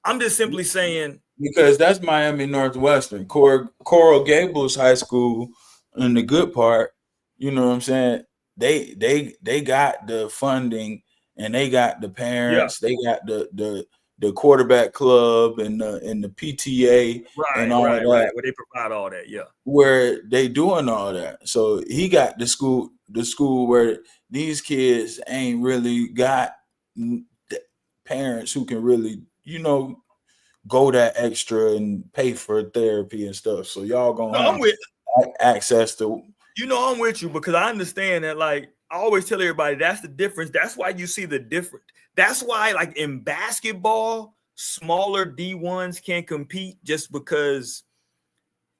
I'm just simply saying, because that's Miami Northwestern. Coral Gables High School in the good part, you know what I'm saying? They got the funding and they got the yeah, parents, they got the quarterback club and the PTA and all right. that Where they provide all that, yeah. where they doing all that. So he got the school where these kids ain't really got parents who can really, go that extra and pay for therapy and stuff. So y'all No, gonna I'm have with access to. I'm with you because I understand that. Like I always tell everybody, that's the difference. That's why you see the difference. That's why, like in basketball, smaller D1s can't compete just because.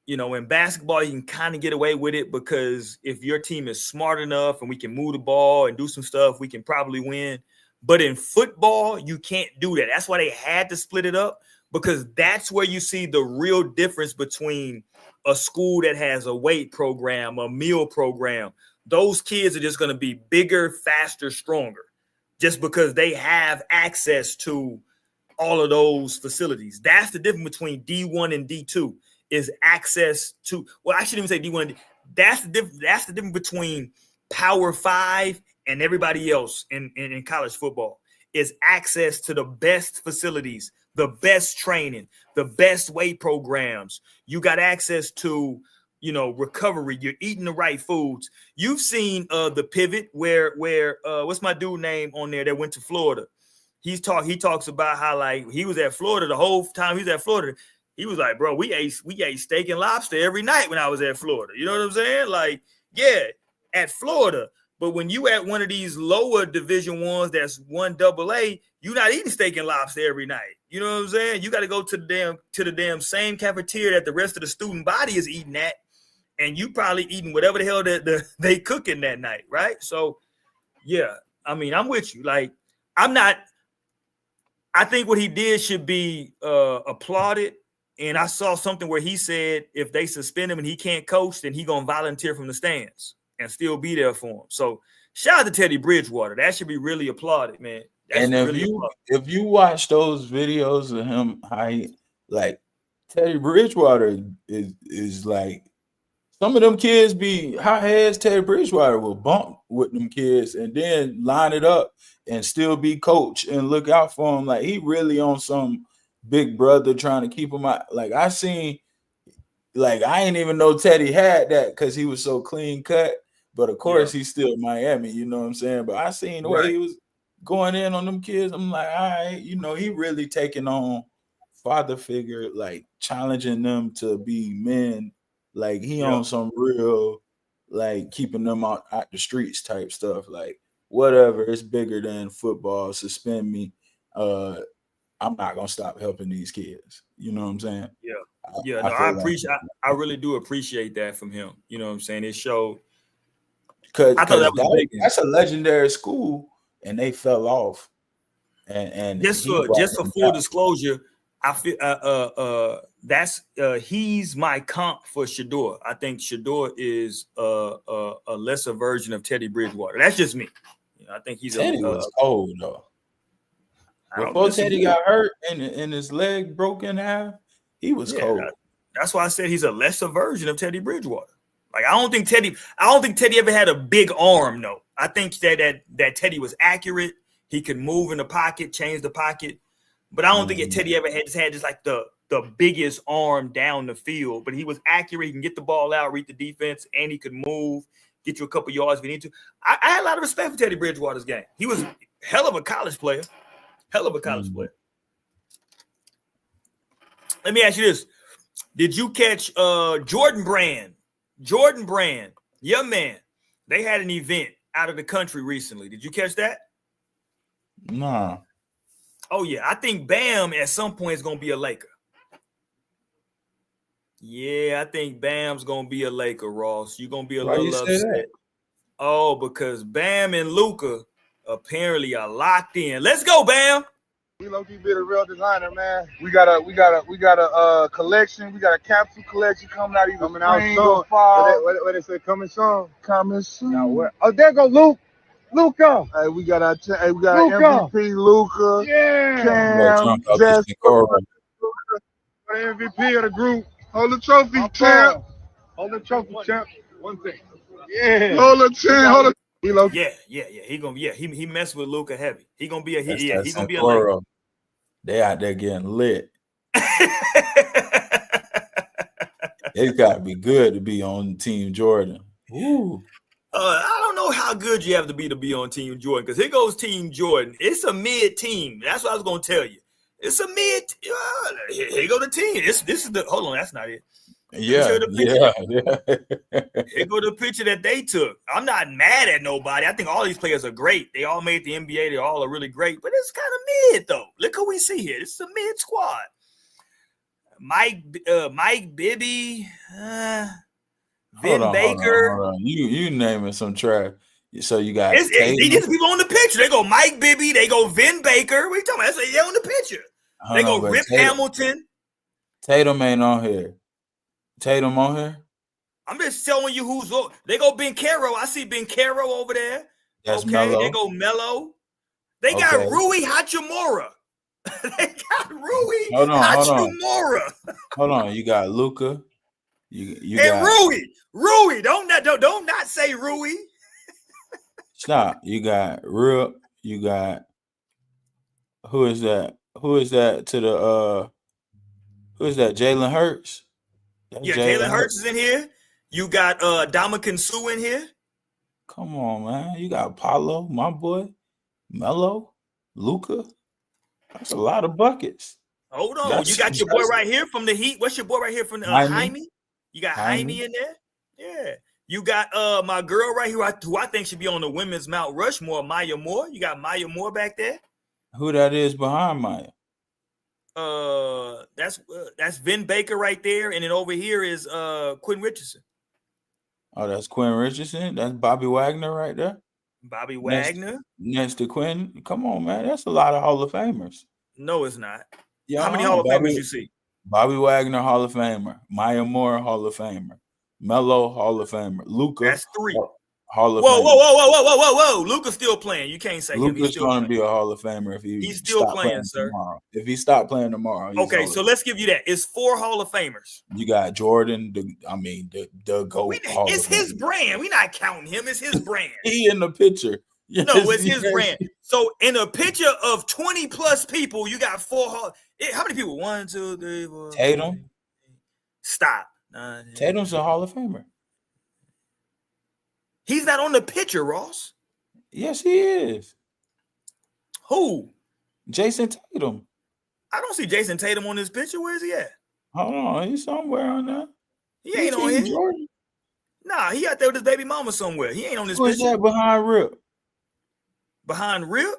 In basketball, you can kind of get away with it because if your team is smart enough and we can move the ball and do some stuff, we can probably win. But in football, you can't do that. That's why they had to split it up, because that's where you see the real difference between a school that has a weight program, a meal program. Those kids are just going to be bigger, faster, stronger, just because they have access to all of those facilities. That's the difference between D1 and D2 is access to, well, I shouldn't even say D1. That's the difference between Power 5 and everybody else in college football is access to the best facilities, the best training, the best weight programs. You got access to, recovery. You're eating the right foods. You've seen the pivot where what's my dude name on there that went to Florida? He talks about how like he was at Florida the whole time he was at Florida. He was like, bro, we ate steak and lobster every night when I was at Florida. You know what I'm saying? Like, yeah, at Florida. But when you at one of these lower division ones that's 1AA, you're not eating steak and lobster every night. You know what I'm saying? You got to go to the damn same cafeteria that the rest of the student body is eating at, and you probably eating whatever the hell that they cooking that night, right? So, yeah, I mean, I'm with you. Like, I think what he did should be applauded. And I saw something where he said if they suspend him and he can't coach, then he gonna volunteer from the stands and still be there for him. So shout out to Teddy Bridgewater. That should be really applauded, man. And if you watch those videos of him, how he like Teddy Bridgewater is like some of them kids be hot heads. Teddy Bridgewater will bump with them kids and then line it up and still be coach and look out for them. Like he really on some big brother trying to keep him out. Like I seen, like I didn't even know Teddy had that because he was so clean cut. But of course he's still Miami, you know what I'm saying? But I seen the way he was going in on them kids. I'm like, all right, he really taking on father figure, like challenging them to be men. Like he on some real, like keeping them out the streets type stuff. Like whatever, it's bigger than football. Suspend me. I'm not gonna stop helping these kids. You know what I'm saying? Yeah. I really do appreciate that from him. You know what I'm saying? It showed. Because that's a legendary school, and they fell off. And just for full disclosure, I feel that's he's my comp for Shador. I think Shador is a lesser version of Teddy Bridgewater. That's just me. I think Teddy was cold though. Before Teddy got hurt and his leg broke in half, he was cold. That's why I said he's a lesser version of Teddy Bridgewater. Like I don't think Teddy ever had a big arm. No, I think that Teddy was accurate. He could move in the pocket, change the pocket, but I don't think Teddy ever had just like the biggest arm down the field. But he was accurate. He can get the ball out, read the defense, and he could move, get you a couple yards if you need to. I had a lot of respect for Teddy Bridgewater's game. He was a hell of a college player. Player. Let me ask you this. Did you catch Jordan Brand? Jordan Brand, young man. They had an event out of the country recently. Did you catch that? Nah. Oh, yeah. I think Bam at some point is going to be a Laker. Yeah, I think Bam's going to be a Laker, Ross. You're going to be a little upset. Oh, because Bam and Luka apparently are locked in. Let's go, Bam. We low-key be a real designer, man. We got a collection. We got a capsule collection coming out either coming spring or fall. What they say? Coming soon. Coming soon. Now what? Oh, there go Luke. Luca. Hey, we got our MVP Luca. Yeah. Cam. Jasper. The MVP of the group. Hold the trophy, champ. Hold the trophy, champ. One thing. Yeah. Hold the champ. Hold the. Yeah. He gonna he messed with Luca heavy. He gonna be he gonna be a Laker. They out there getting lit. It's got to be good to be on Team Jordan. Ooh. I don't know how good you have to be on Team Jordan, because here goes Team Jordan. It's a mid team. That's what I was gonna tell you. It's a mid. Here go the team. This is the. Hold on, that's not it. Yeah. Here go the picture that they took. I'm not mad at nobody. I think all these players are great. They all made the NBA. They all are really great. But it's kind of mid though. Look who we see here. This is a mid squad. Mike Bibby, Vin Baker. Hold on. You naming some trash. So you got these people on the picture. They go Mike Bibby. They go Vin Baker. What are you talking about? That's on the picture. They go Rip Hamilton. Tatum ain't on here. Tatum on here? I'm just telling you who's on. They go Ben Caro. I see Ben Caro over there. That's okay. Melo. They go Melo. They got Rui Hachimura. They got Rui Hachimura. Hold on. You got Luca. You got Rui. Don't not say Rui. Stop. You got real. You got who is that? Who is that to the who is that? Jalen Hurts? Jalen Hurts is in here. You got Dominican Sue in here. Come on, man. You got Paulo, my boy, Melo, Luca. That's a lot of buckets. Hold on. You got your boy right here from the Heat. What's your boy right here from Jaime? You got Jaime in there? Yeah. You got my girl right here who I think should be on the women's Mount Rushmore, Maya Moore. You got Maya Moore back there. Who that is behind Maya? That's Vin Baker right there, and then over here is Quinn Richardson. Oh, that's Quinn Richardson. That's Bobby Wagner right there. Bobby Wagner next to Quinn. Come on, man. That's a lot of Hall of Famers. No, it's not. Yeah, how many Hall of Famers you see? Bobby Wagner, Hall of Famer. Maya Moore, Hall of Famer. Melo, Hall of Famer. Luca. That's 3. Hall of Famer. Whoa. Luca's still playing. You can't say Luca's going to be a Hall of Famer if he's still playing, sir. Tomorrow. If he stopped playing tomorrow. Okay, so let's give you that. It's 4 Hall of Famers. You got Jordan, the GOAT. It's his brand. We're not counting him. It's his brand. He in the picture. Yes, no, it's his brand. So in a picture of 20 plus people, you got 4 Hall. How many people? 1, 2, 3, 4. Tatum. Stop. Tatum's a Hall of Famer. He's not on the picture, Ross. Yes, he is. Who? Jason Tatum. I don't see Jason Tatum on this picture. Where is he at? Hold on. He's somewhere on there. He ain't on here. Jordan. Nah, he out there with his baby mama somewhere. He ain't on this picture. Who's that behind Rip? Behind Rip?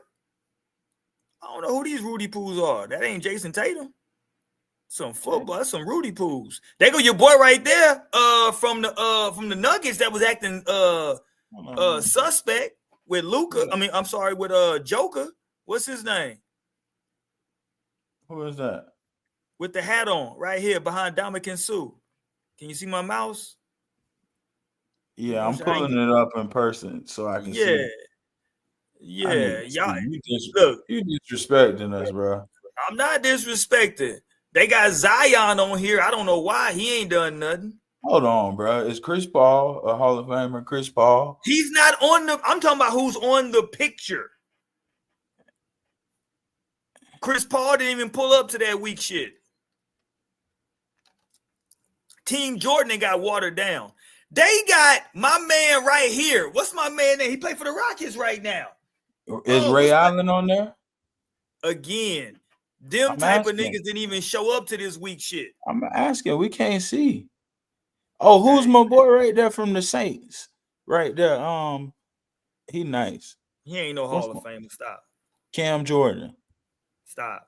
I don't know who these Rudy Poos are. That ain't Jason Tatum. Some football, that's some Rudy Poos. There go your boy right there, from the Nuggets that was acting suspect with Luca. I mean, I'm sorry, with Joker. What's his name? Who is that? With the hat on, right here behind Dominican Sue. Can you see my mouse? Yeah, I'm pulling it up in person so I can see. Yeah, y'all. You disrespecting us, bro. I'm not disrespecting. They got Zion on here. I don't know why. He ain't done nothing. Hold on, bro. Is Chris Paul a Hall of Famer? Chris Paul? He's not on the – I'm talking about who's on the picture. Chris Paul didn't even pull up to that weak shit. Team Jordan got watered down. They got my man right here. What's my man name? He played for the Rockets right now. Is Ray Allen on there? Again. Them type of niggas didn't even show up to this weak shit. I'm asking. We can't see. Oh, who's my boy right there from the Saints? Right there. He nice. He ain't no Hall of Famer. Stop. Cam Jordan. Stop.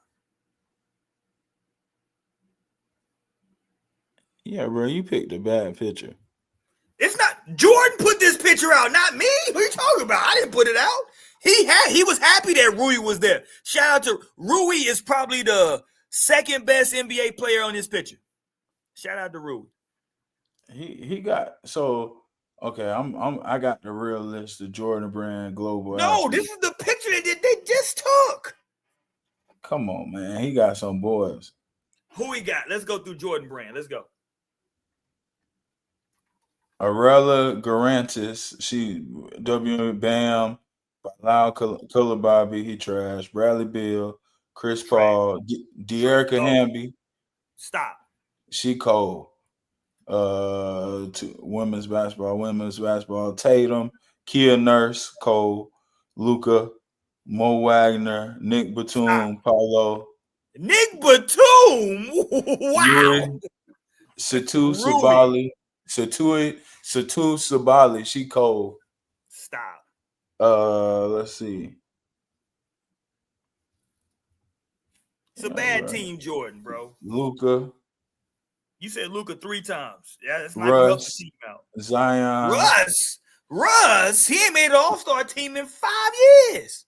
Yeah, bro. You picked a bad picture. It's not Jordan put this picture out, not me. What are you talking about? I didn't put it out. He was happy that Rui was there. Shout out to Rui is probably the second best NBA player on this picture. Shout out to Rui. He got so okay. I got the real list of Jordan Brand global. No, athletes. this is the picture that they just took. Come on, man. He got some boys. Who he got? Let's go through Jordan Brand. Let's go. Arella Garantis, she Bam, Lau Kullababi, he trash. Bradley Beal, Chris Paul, De'Erica Hamby. Stop. She cold. To women's basketball. Tatum, Kia Nurse, Cole, Luca, Mo Wagner, Nick Batum, Paulo. Nick Batum. Wow. Satu Sabali. Satu Sabali, she cold. Stop. Let's see. It's a bad team, Jordan, bro. Luca. You said Luca 3 times. Yeah, that's not gonna help the team out. Zion. Russ, he ain't made an all-star team in 5 years.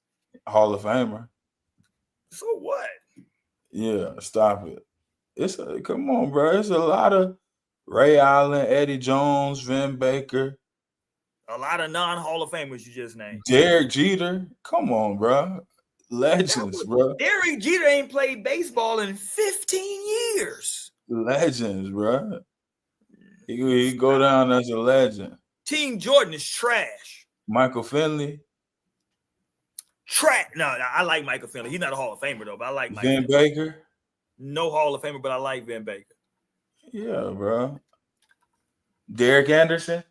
Hall of Famer. So what? Yeah, stop it. Come on, bro. It's a lot of Ray Allen, Eddie Jones, Vin Baker. A lot of non-Hall of Famers you just named. Derek Jeter. Come on, bro. Legends, bro. Derek Jeter ain't played baseball in 15 years. Legends, bro. He go down as a legend. Team Jordan is trash. Michael Finley. Trash. No, I like Michael Finley. He's not a Hall of Famer, though, but I like Michael Vin Baker. No Hall of Famer, but I like Vin Baker. Yeah, bro. Derek Anderson.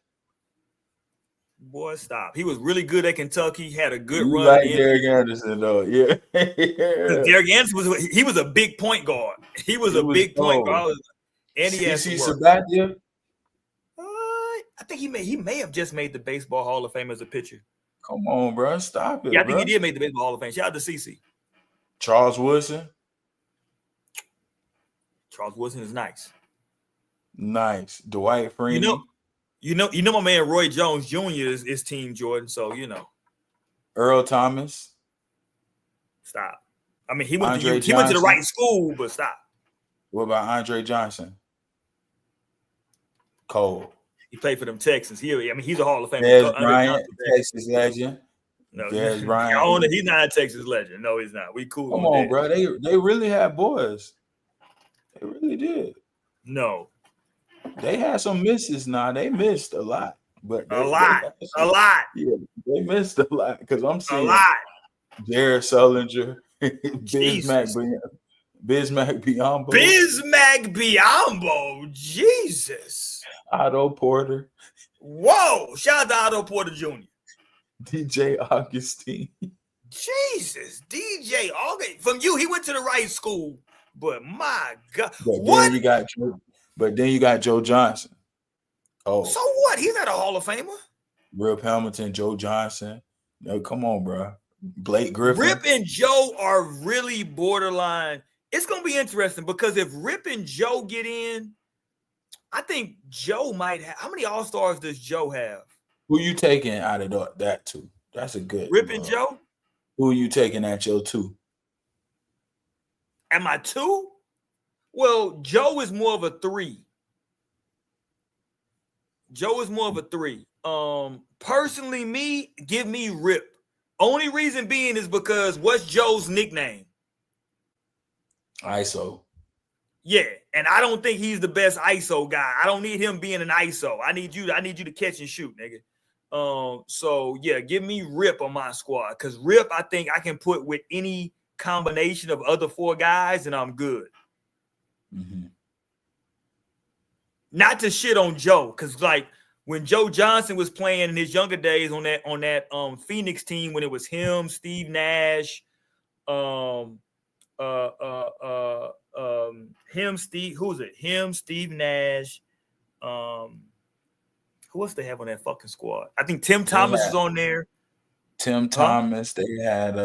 Boy, stop. He was really good at Kentucky. Had a good run. Like Derek Anderson, though. Yeah. Derek Anderson was a big point guard. He was a big point guard. And he had some work. Sabathia? I think he may have just made the Baseball Hall of Fame as a pitcher. Come on, bro. Stop it. Yeah, I think he did make the Baseball Hall of Fame. Shout out to CC. Charles Woodson. Charles Woodson is nice. Nice. Dwight Freeney. You know my man Roy Jones Jr. is Team Jordan, so you know. Earl Thomas. Stop. I mean, he went to the right school, but stop. What about Andre Johnson? Cole. He played for them Texans. He's a Hall of Famer. Dez Bryant, Texas legend. No, Dez Bryant. He's not a Texas legend. No, he's not. We cool. Come on, bro. They really had boys. They really did. No. They had some misses now. They missed a lot. But a lot. Yeah, they missed a lot because I'm seeing a lot. Jared Sullinger, Bismack Biyombo. Bismack Biyombo. Jesus. Otto Porter. Whoa. Shout out to Otto Porter Jr. DJ Augustine. Jesus. DJ Augustine. From you, he went to the right school. But my God. Then you got Joe Johnson. Oh. So what? He's not a Hall of Famer. Rip Hamilton, Joe Johnson. No, come on, bro. Blake Griffin. Rip and Joe are really borderline. It's going to be interesting because if Rip and Joe get in, I think Joe might have. How many All-Stars does Joe have? Who you taking out of that two? That's a good. Rip and Joe? Who are you taking at your 2? Am I 2? Well, Joe is more of a 3. Personally, give me Rip. Only reason being is because what's Joe's nickname? ISO. Yeah, and I don't think he's the best ISO guy. I don't need him being an ISO. I need you to catch and shoot, nigga. So yeah, give me Rip on my squad because Rip, I think I can put with any combination of other 4 guys, and I'm good. Mm-hmm. Not to shit on Joe, because like when Joe Johnson was playing in his younger days on that Phoenix team, when it was him, Steve Nash, Steve Nash, who else they have on that fucking squad? I think Tim Thomas was on there. Tim Thomas. They had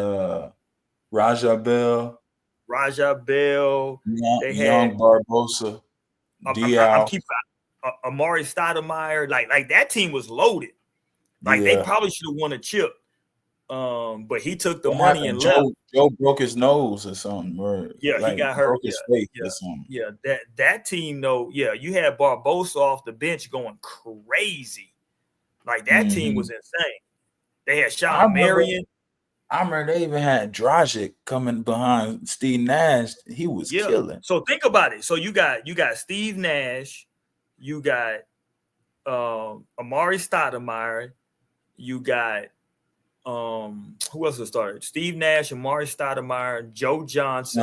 Raja Bell. They had Young Barbosa. I'm keeping Amari Stoudemire. Like that team was loaded. Like they probably should have won a chip. But he took the What money happened? and left. Joe broke his nose or something, or Yeah, like he got hurt. broke his face or something. Yeah, that team though. Yeah, you had Barbosa off the bench going crazy. Like that team was insane. They had Sean Marion. I remember they even had Dragic coming behind Steve Nash. He was killing. So think about it. So you got Steve Nash, you got Amari Stoudemire, you got who else started? Steve Nash, Amari Stoudemire, Joe Johnson,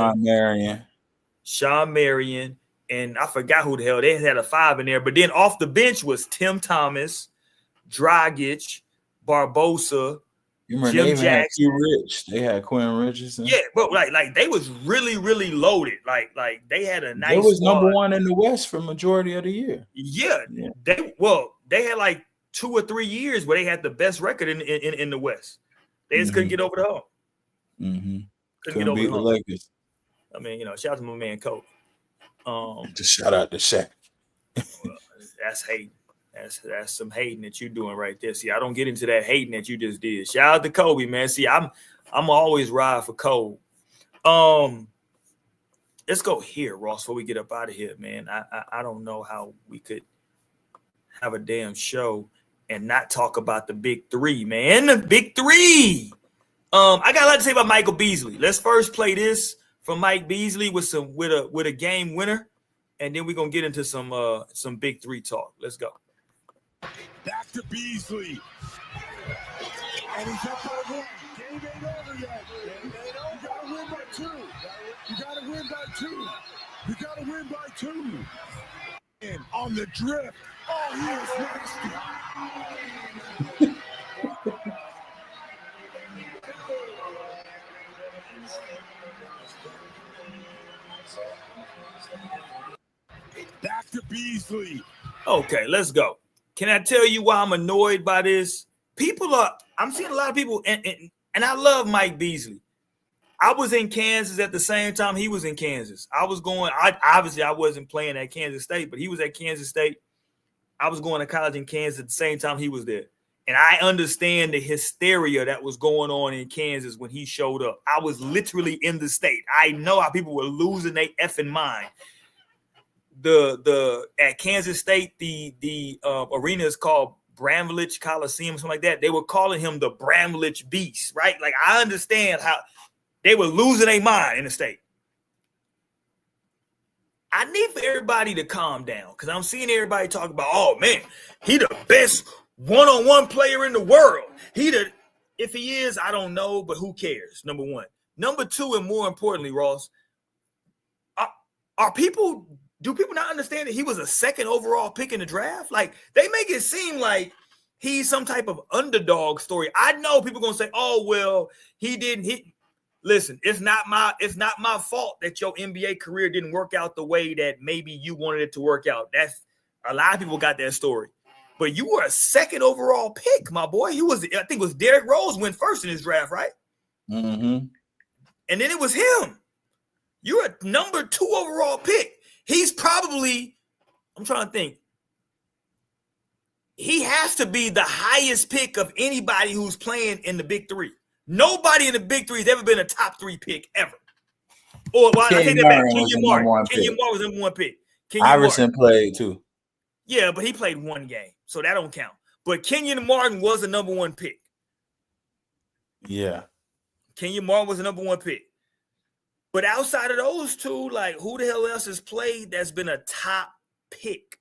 Sean Marion, and I forgot who the hell they had a 5 in there. But then off the bench was Tim Thomas, Dragic, Barbosa. You remember Jim they had Rich. They had Quinn Richardson. Yeah, but like they was really, really loaded. Like they had a nice. They was squad. Number 1 in the West for majority of the year. Yeah. They had like 2 or 3 years where they had the best record in the West. They just couldn't get over the hump. Couldn't get over the Lakers. I mean, shout out to my man Kobe. Just shout out to Shaq. Well, that's hating. That's some hating that you're doing right there. See, I don't get into that hating that you just did. Shout out to Kobe, man. See, I'm always ride for Kobe. Let's go here, Ross, before we get up out of here, man. I don't know how we could have a damn show and not talk about the big 3, man. The big 3. I got a lot to say about Michael Beasley. Let's first play this from Mike Beasley with a game winner, and then we're gonna get into some big 3 talk. Let's go. Back to Beasley. And he's up by 1. Game ain't over yet. You gotta win by 2. You gotta win by 2. You gotta win by 2. And on the drift. Oh, he is nasty. Back to Beasley. Okay, let's go. Can I tell you why I'm annoyed by this? I'm seeing a lot of people, and I love Mike Beasley. I was in Kansas at the same time he was in Kansas. I wasn't playing at Kansas State, but he was at Kansas State. I was going to college in Kansas at the same time he was there. And I understand the hysteria that was going on in Kansas when he showed up. I was literally in the state. I know how people were losing their effing mind. At Kansas State, the arena is called Bramlage Coliseum, something like that. They were calling him the Bramlage Beast, right? Like, I understand how they were losing their mind in the state. I need for everybody to calm down because I'm seeing everybody talk about, oh man, he the best one-on-one player in the world. If he is, I don't know, but who cares? Number 1. Number 2, and more importantly, Ross, do people not understand that he was a 2nd overall pick in the draft? Like, they make it seem like he's some type of underdog story. I know people are gonna say, "Oh, well, he didn't hit." Listen, it's not my fault that your NBA career didn't work out the way that maybe you wanted it to work out. That's a lot of people got that story. But you were a 2nd overall pick, my boy. I think it was Derrick Rose went first in his draft, right? And then it was him. You're a number 2 overall pick. He's probably, I'm trying to think. He has to be the highest pick of anybody who's playing in the big 3. Nobody in the big 3 has ever been a top 3 pick ever. Or I take that back. Kenyon Martin. Kenyon Martin was number 1 pick. Iverson played too. Yeah, but he played 1 game, so that don't count. But Kenyon Martin was the number 1 pick. Yeah. Kenyon Martin was the number 1 pick. But outside of those 2, like, who the hell else has played that's been a top pick?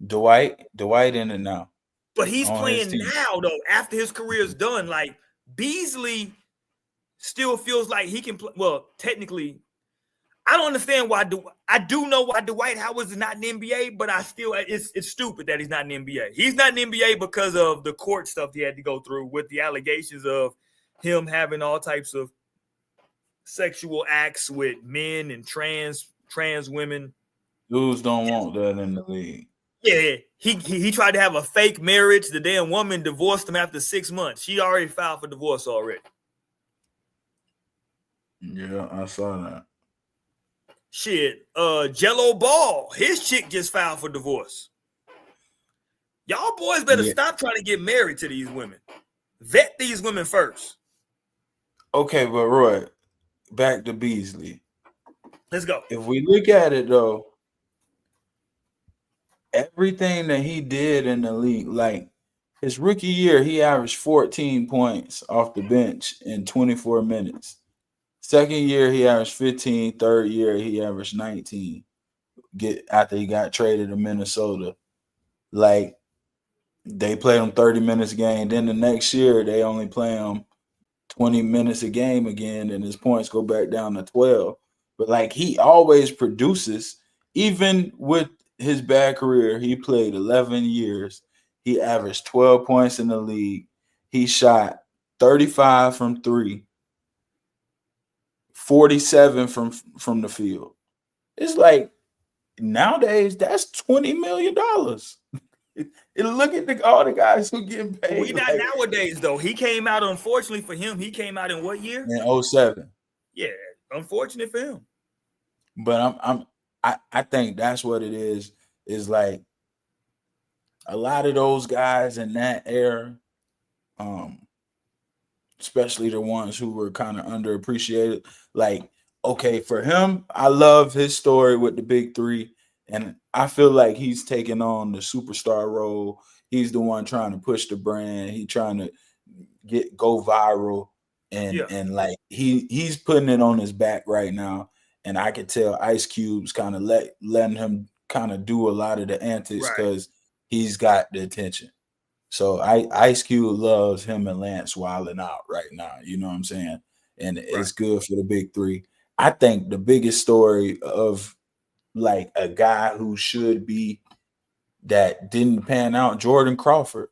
Dwight in it now. But he's playing now, though, after his career is done. Like, Beasley still feels like he can play. Well, technically, I don't understand why. I do know why Dwight Howard is not in the NBA, but it's stupid that he's not in the NBA. He's not in the NBA because of the court stuff he had to go through with the allegations of him having all types of sexual acts with men and trans women. Dudes don't want that in the league. Yeah, he tried to have a fake marriage. The damn woman divorced him after 6 months. She already filed for divorce already. Yeah, I saw that. Shit, Jello Ball, his chick just filed for divorce. Y'all boys better stop trying to get married to these women. Vet these women first. Okay, but Roy, back to Beasley. Let's go. If we look at it though, everything that he did in the league, like his rookie year, he averaged 14 points off the bench in 24 minutes. Second year, he averaged 15. Third year, he averaged 19. After he got traded to Minnesota, like they played him 30 minutes a game. Then the next year, they only play him 20 minutes a game again, and his points go back down to 12. But like he always produces, even with his bad career, he played 11 years. He averaged 12 points in the league. He shot 35 from 3, 47 from the field. It's like nowadays that's $20 million. And look at all the guys who get paid. We not nowadays though. He came out, unfortunately for him. He came out in what year? In 07. Yeah, unfortunate for him. But I think that's what it is. Is like a lot of those guys in that era, especially the ones who were kind of underappreciated. Like, okay, for him, I love his story with the big three. And I feel like he's taking on the superstar role. He's the one trying to push the brand. He's trying to go viral. And like he's putting it on his back right now. And I could tell Ice Cube's kind of letting him kind of do a lot of the antics because he's got the attention. So Ice Cube loves him and Lance wilding out right now. You know what I'm saying? And it's good for the big three. I think the biggest story of like a guy who should be that didn't pan out, Jordan Crawford.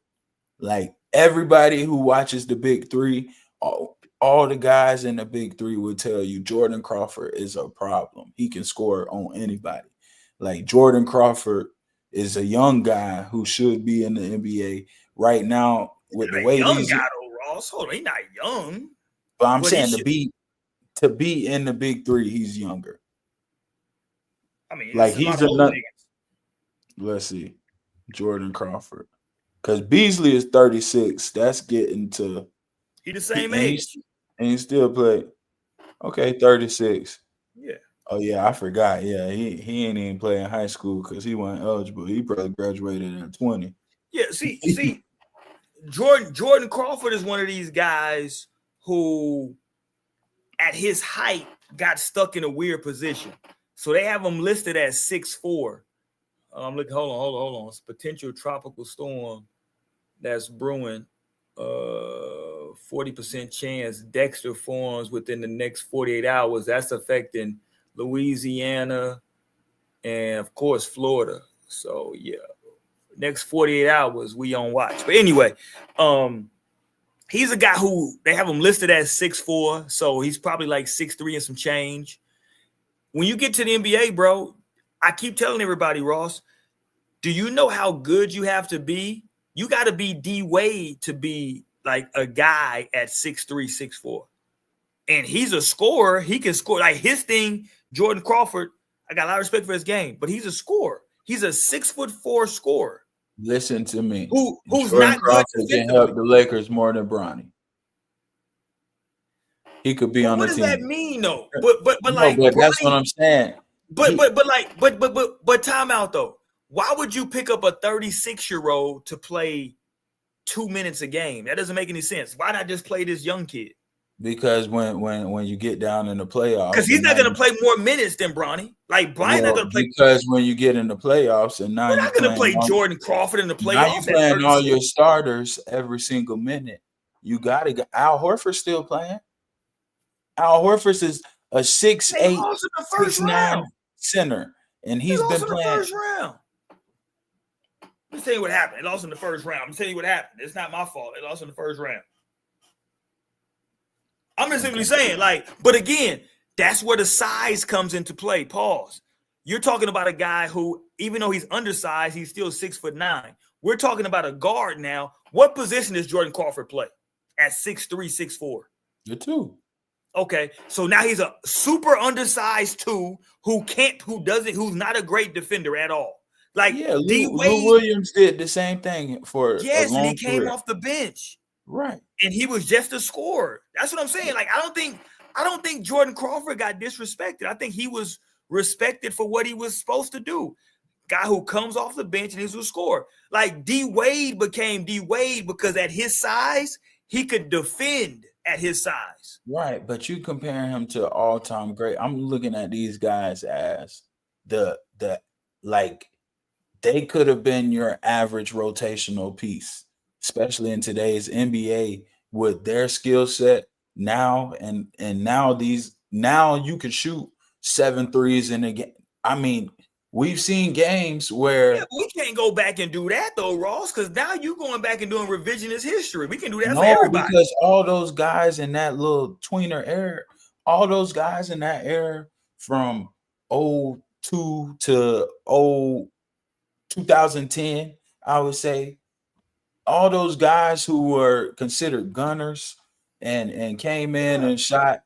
Like everybody who watches the big three, all the guys in the big three will tell you Jordan Crawford is a problem. He can score on anybody. Like Jordan Crawford is a young guy who should be in the NBA right now with the way young guy though, Ross. Hold on, he's not young. But I'm saying to be in the big three, he's younger. I mean, like he's another. Let's see, Jordan Crawford, because Beasley is 36. That's getting to. He the same age, and he still play. Okay, 36. Yeah. Oh yeah, I forgot. Yeah, he ain't even play in high school because he wasn't eligible. He probably graduated at 20. Yeah. See, Jordan Crawford is one of these guys who, at his height, got stuck in a weird position. So they have him listed as 6'4". I'm looking. Hold on. It's a potential tropical storm that's brewing. 40% chance Dexter forms within the next 48 hours. That's affecting Louisiana and of course Florida. So yeah, next 48 hours we on watch. But anyway, he's a guy who they have him listed as 6'4", so he's probably like 6'3" and some change. When you get to the NBA, bro, I keep telling everybody, Ross, do you know how good you have to be? You got to be D Wade to be like a guy at 6'3", 6'4". And he's a scorer. He can score. Like his thing, Jordan Crawford, I got a lot of respect for his game, but he's a scorer. He's a 6'4" scorer. Listen to me. Who's Jordan not Crawford good can help the Lakers more than Bronny. He could be on the team. What does that mean, though? But Bronny, that's what I'm saying. But time out though. Why would you pick up a 36-year-old to play 2 minutes a game? That doesn't make any sense. Why not just play this young kid? Because when you get down in the playoffs, because he's not going to play more minutes than Bronny. Like Bronny's not going to play. Because when you get in the playoffs, and now you're not going to play Jordan Crawford in the playoffs. Now you're playing all your starters every single minute. You got to go. Al Horford's still playing. Al Horford is a 6'8", 6'9" center, and he's been playing. The first round. Let me tell you what happened. They lost in the first round. I'm telling you what happened. It's not my fault. They lost in the first round. I'm just simply saying, but again, that's where the size comes into play. Pause. You're talking about a guy who, even though he's undersized, he's still 6'9". We're talking about a guard now. What position does Jordan Crawford play at 6'3", 6'4"? The two. Okay, so now he's a super undersized two who's not a great defender at all. Like Lou Williams did the same thing for and he came off the bench. Right. And he was just a scorer. That's what I'm saying. Like, I don't think Jordan Crawford got disrespected. I think he was respected for what he was supposed to do. Guy who comes off the bench and is a scorer. Like, D Wade became D Wade because at his size, he could defend at his size. Right, but you comparing him to all-time great. I'm looking at these guys as the like they could have been your average rotational piece, especially in today's NBA with their skill set now and now you can shoot 7 threes in a game. I mean, we've seen games where we can't go back and do that though, Ross, because now you're going back and doing revisionist history. We can do that for everybody. Because all those guys in that little tweener era, all those guys in that era from 02 to 2010, I would say, all those guys who were considered gunners and came in and shot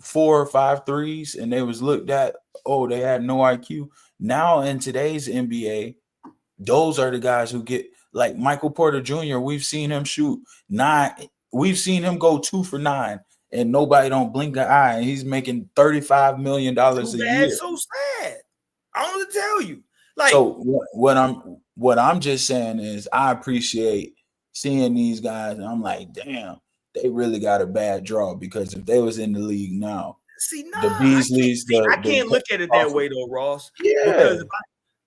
4 or 5 threes and they was looked at, they had no IQ. Now in today's NBA, those are the guys who get, like Michael Porter Jr. We've seen him shoot 9. We've seen him go 2 for 9 and nobody don't blink an eye. And he's making $35 million a year. So sad. I don't know what to tell you. Like, so what I'm just saying is I appreciate seeing these guys. And I'm like, damn, they really got a bad draw, because if they was in the league now, the Beasleys, I can't look at it that way though, Ross. Yeah. Because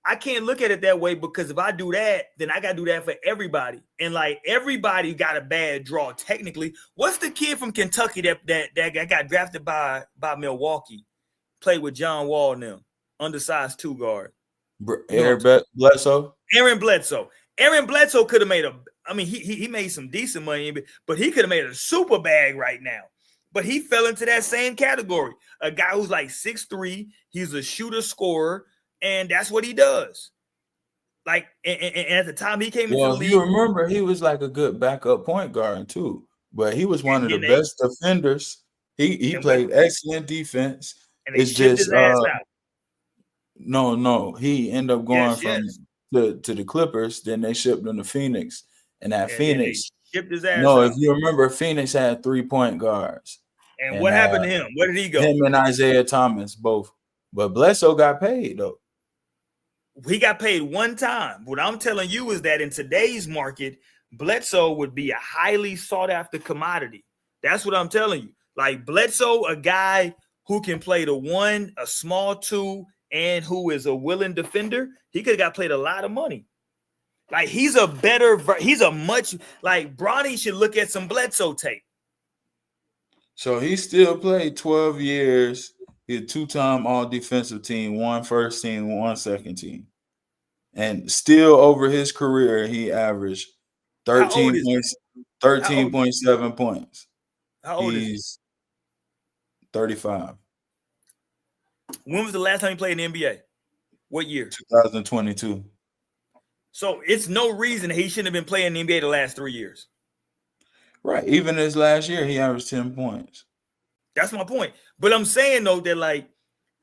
I can't look at it that way, because if I do that, then I gotta do that for everybody. And like, everybody got a bad draw technically. What's the kid from Kentucky that got drafted by Milwaukee? Played with John Wall and them, undersized 2 guard. Aaron Bledsoe. Aaron Bledsoe could have made he made some decent money, but he could have made a super bag right now. But he fell into that same category. A guy who's like 6'3", he's a shooter scorer, and that's what he does. Like, and at the time he came into the league, you remember he was like a good backup point guard too, but he was one of the best defenders. He played excellent defense. And it's just his ass out. No, he ended up going to the Clippers. Then they shipped him to Phoenix, and Phoenix shipped his ass. No, if you remember, Phoenix had 3-point guards. And what happened to him? Where did he go? Him and Isaiah Thomas both. But Bledsoe got paid though. He got paid one time. What I'm telling you is that in today's market, Bledsoe would be a highly sought after commodity. That's what I'm telling you. Like, Bledsoe, a guy who can play the 1, a small 2, and who is a willing defender, he could have got paid a lot of money. Like, he's a much, like, Bronny should look at some Bledsoe tape. So he still played 12 years. He had 2-time all-defensive team, 1 first team, 1 second team. And still over his career, he averaged 13.7 points. How old is he? He's 35. When was the last time he played in the NBA? What year? 2022. So it's no reason he shouldn't have been playing in the NBA the last 3 years. Right. Even this last year, he averaged 10 points. That's my point. But I'm saying, though, that, like,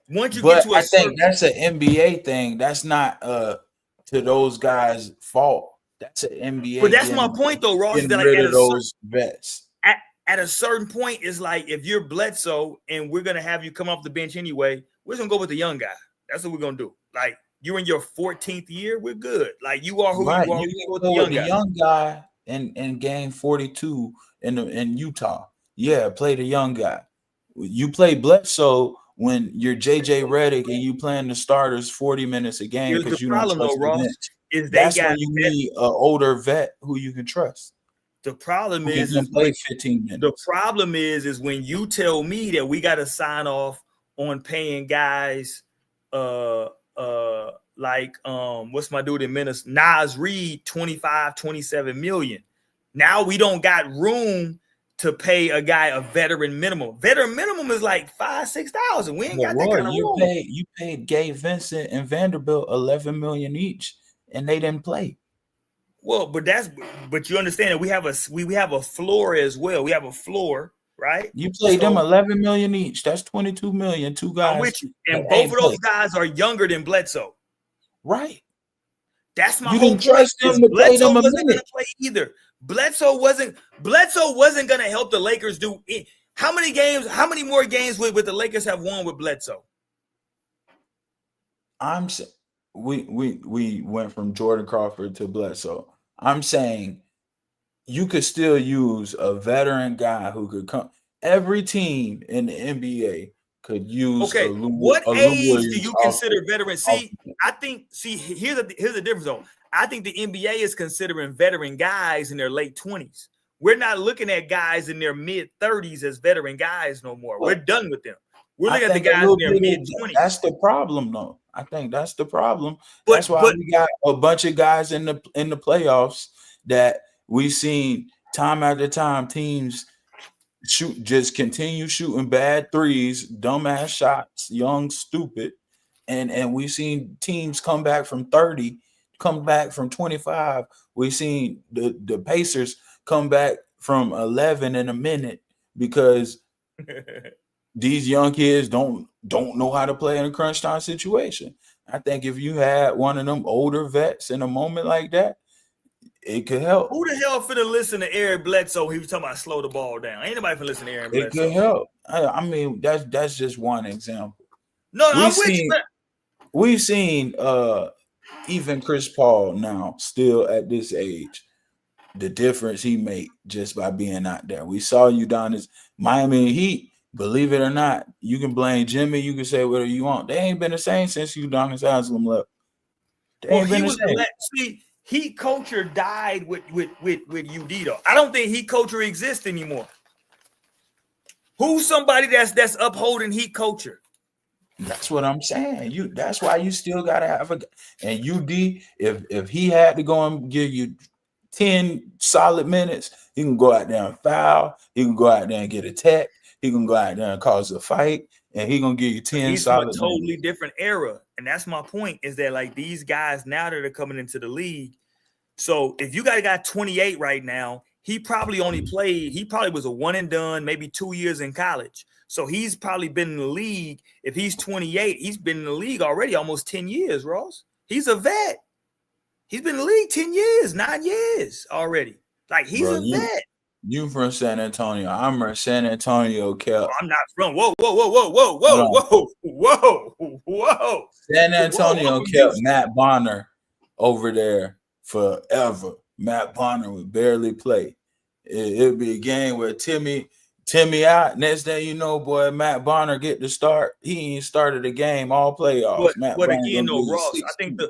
once you get to I think that's an NBA thing. That's not to those guys' fault. That's an NBA. But that's my point, though, Ross. Getting rid of those vets. At a certain point, it's like, if you're Bledsoe and we're going to have you come off the bench anyway, we're going to go with the young guy. That's what we're going to do. Like, you're in your 14th year, we're good. Like, you are who you are. You go with the young guy in game 42 in Utah. Yeah, play the young guy. You play Bledsoe when you're JJ Redick and you playing the starters 40 minutes a game because you don't trust the bench. That's when you need an older vet who you can trust. The problem is play 15 minutes. The problem is when you tell me that we got to sign off on paying guys like what's my dude in Minnesota, Nas Reed, 25, 27 million. Now we don't got room to pay a guy a veteran minimum. Veteran minimum is like $5,000-$6,000. We ain't got that kind of room. You paid Gabe Vincent and Vanderbilt $11 million each, and they didn't play. Well, but you understand that we have a floor as well. We have a floor, right? You played them $11 million each. That's $22 million. 2 guys. I'm with you. And both of those guys are younger than Bledsoe. Right. That's my you whole didn't trust point. them to play them a wasn't minute. Play either. Bledsoe wasn't going to help the Lakers do it. How many more games would the Lakers have won with Bledsoe? We went from Jordan Crawford to Bledsoe. I'm saying you could still use a veteran guy who could come. Every team in the NBA could use. Okay, what age do you consider veteran? Here's the difference though. I think the NBA is considering veteran guys in their late 20s. We're not looking at guys in their mid 30s as veteran guys no more. We're done with them. We're looking at the guys in their mid 20s. That's the problem, though. I think that's the problem. That's why we got a bunch of guys in the playoffs that we've seen time after time. Teams just continue shooting bad threes, dumbass shots, young, stupid, and we've seen teams come back from 30, come back from 25. We've seen the Pacers come back from 11 in a minute because these young kids don't know how to play in a crunch time situation. I think if you had one of them older vets in a moment like that, it could help. Who the hell finna listen to Eric Bledsoe? He was talking about slow the ball down. Ain't nobody finna listen to Eric Bledsoe. It could help. I mean, that's just one example. No, I'm with you. We've seen even Chris Paul now, still at this age, the difference he made just by being out there. We saw Udonis Miami Heat. Believe it or not, you can blame Jimmy. You can say whatever you want. They ain't been the same since Udonis Haslam left. They ain't been the same. See, Heat culture died with UD though. I don't think Heat culture exists anymore. Who's somebody that's upholding Heat culture? That's what I'm saying. That's why you still gotta have a. And UD, if he had to go and give you 10 solid minutes, he can go out there and foul. He can go out there and get a tech. He can go out there and cause a fight, and he gonna give you 10 solid minutes. He's a totally different era, and that's my point. Is that like these guys now that are coming into the league? So if you got a guy 28 right now, he probably was a one and done, maybe 2 years in college. So he's probably been in the league. If he's 28, he's been in the league already almost 10 years, Ross. He's a vet. He's been in the league 10 years, 9 years already. Like he's a vet. You from San Antonio. I'm from San Antonio, Kel. I'm not from. Whoa. San Antonio kept Matt Bonner over there forever. Matt Bonner would barely play. It'd be a game where Timmy out. Next day, you know, boy, Matt Bonner get the start. He ain't started a game all playoffs. But again, though, Ross, I think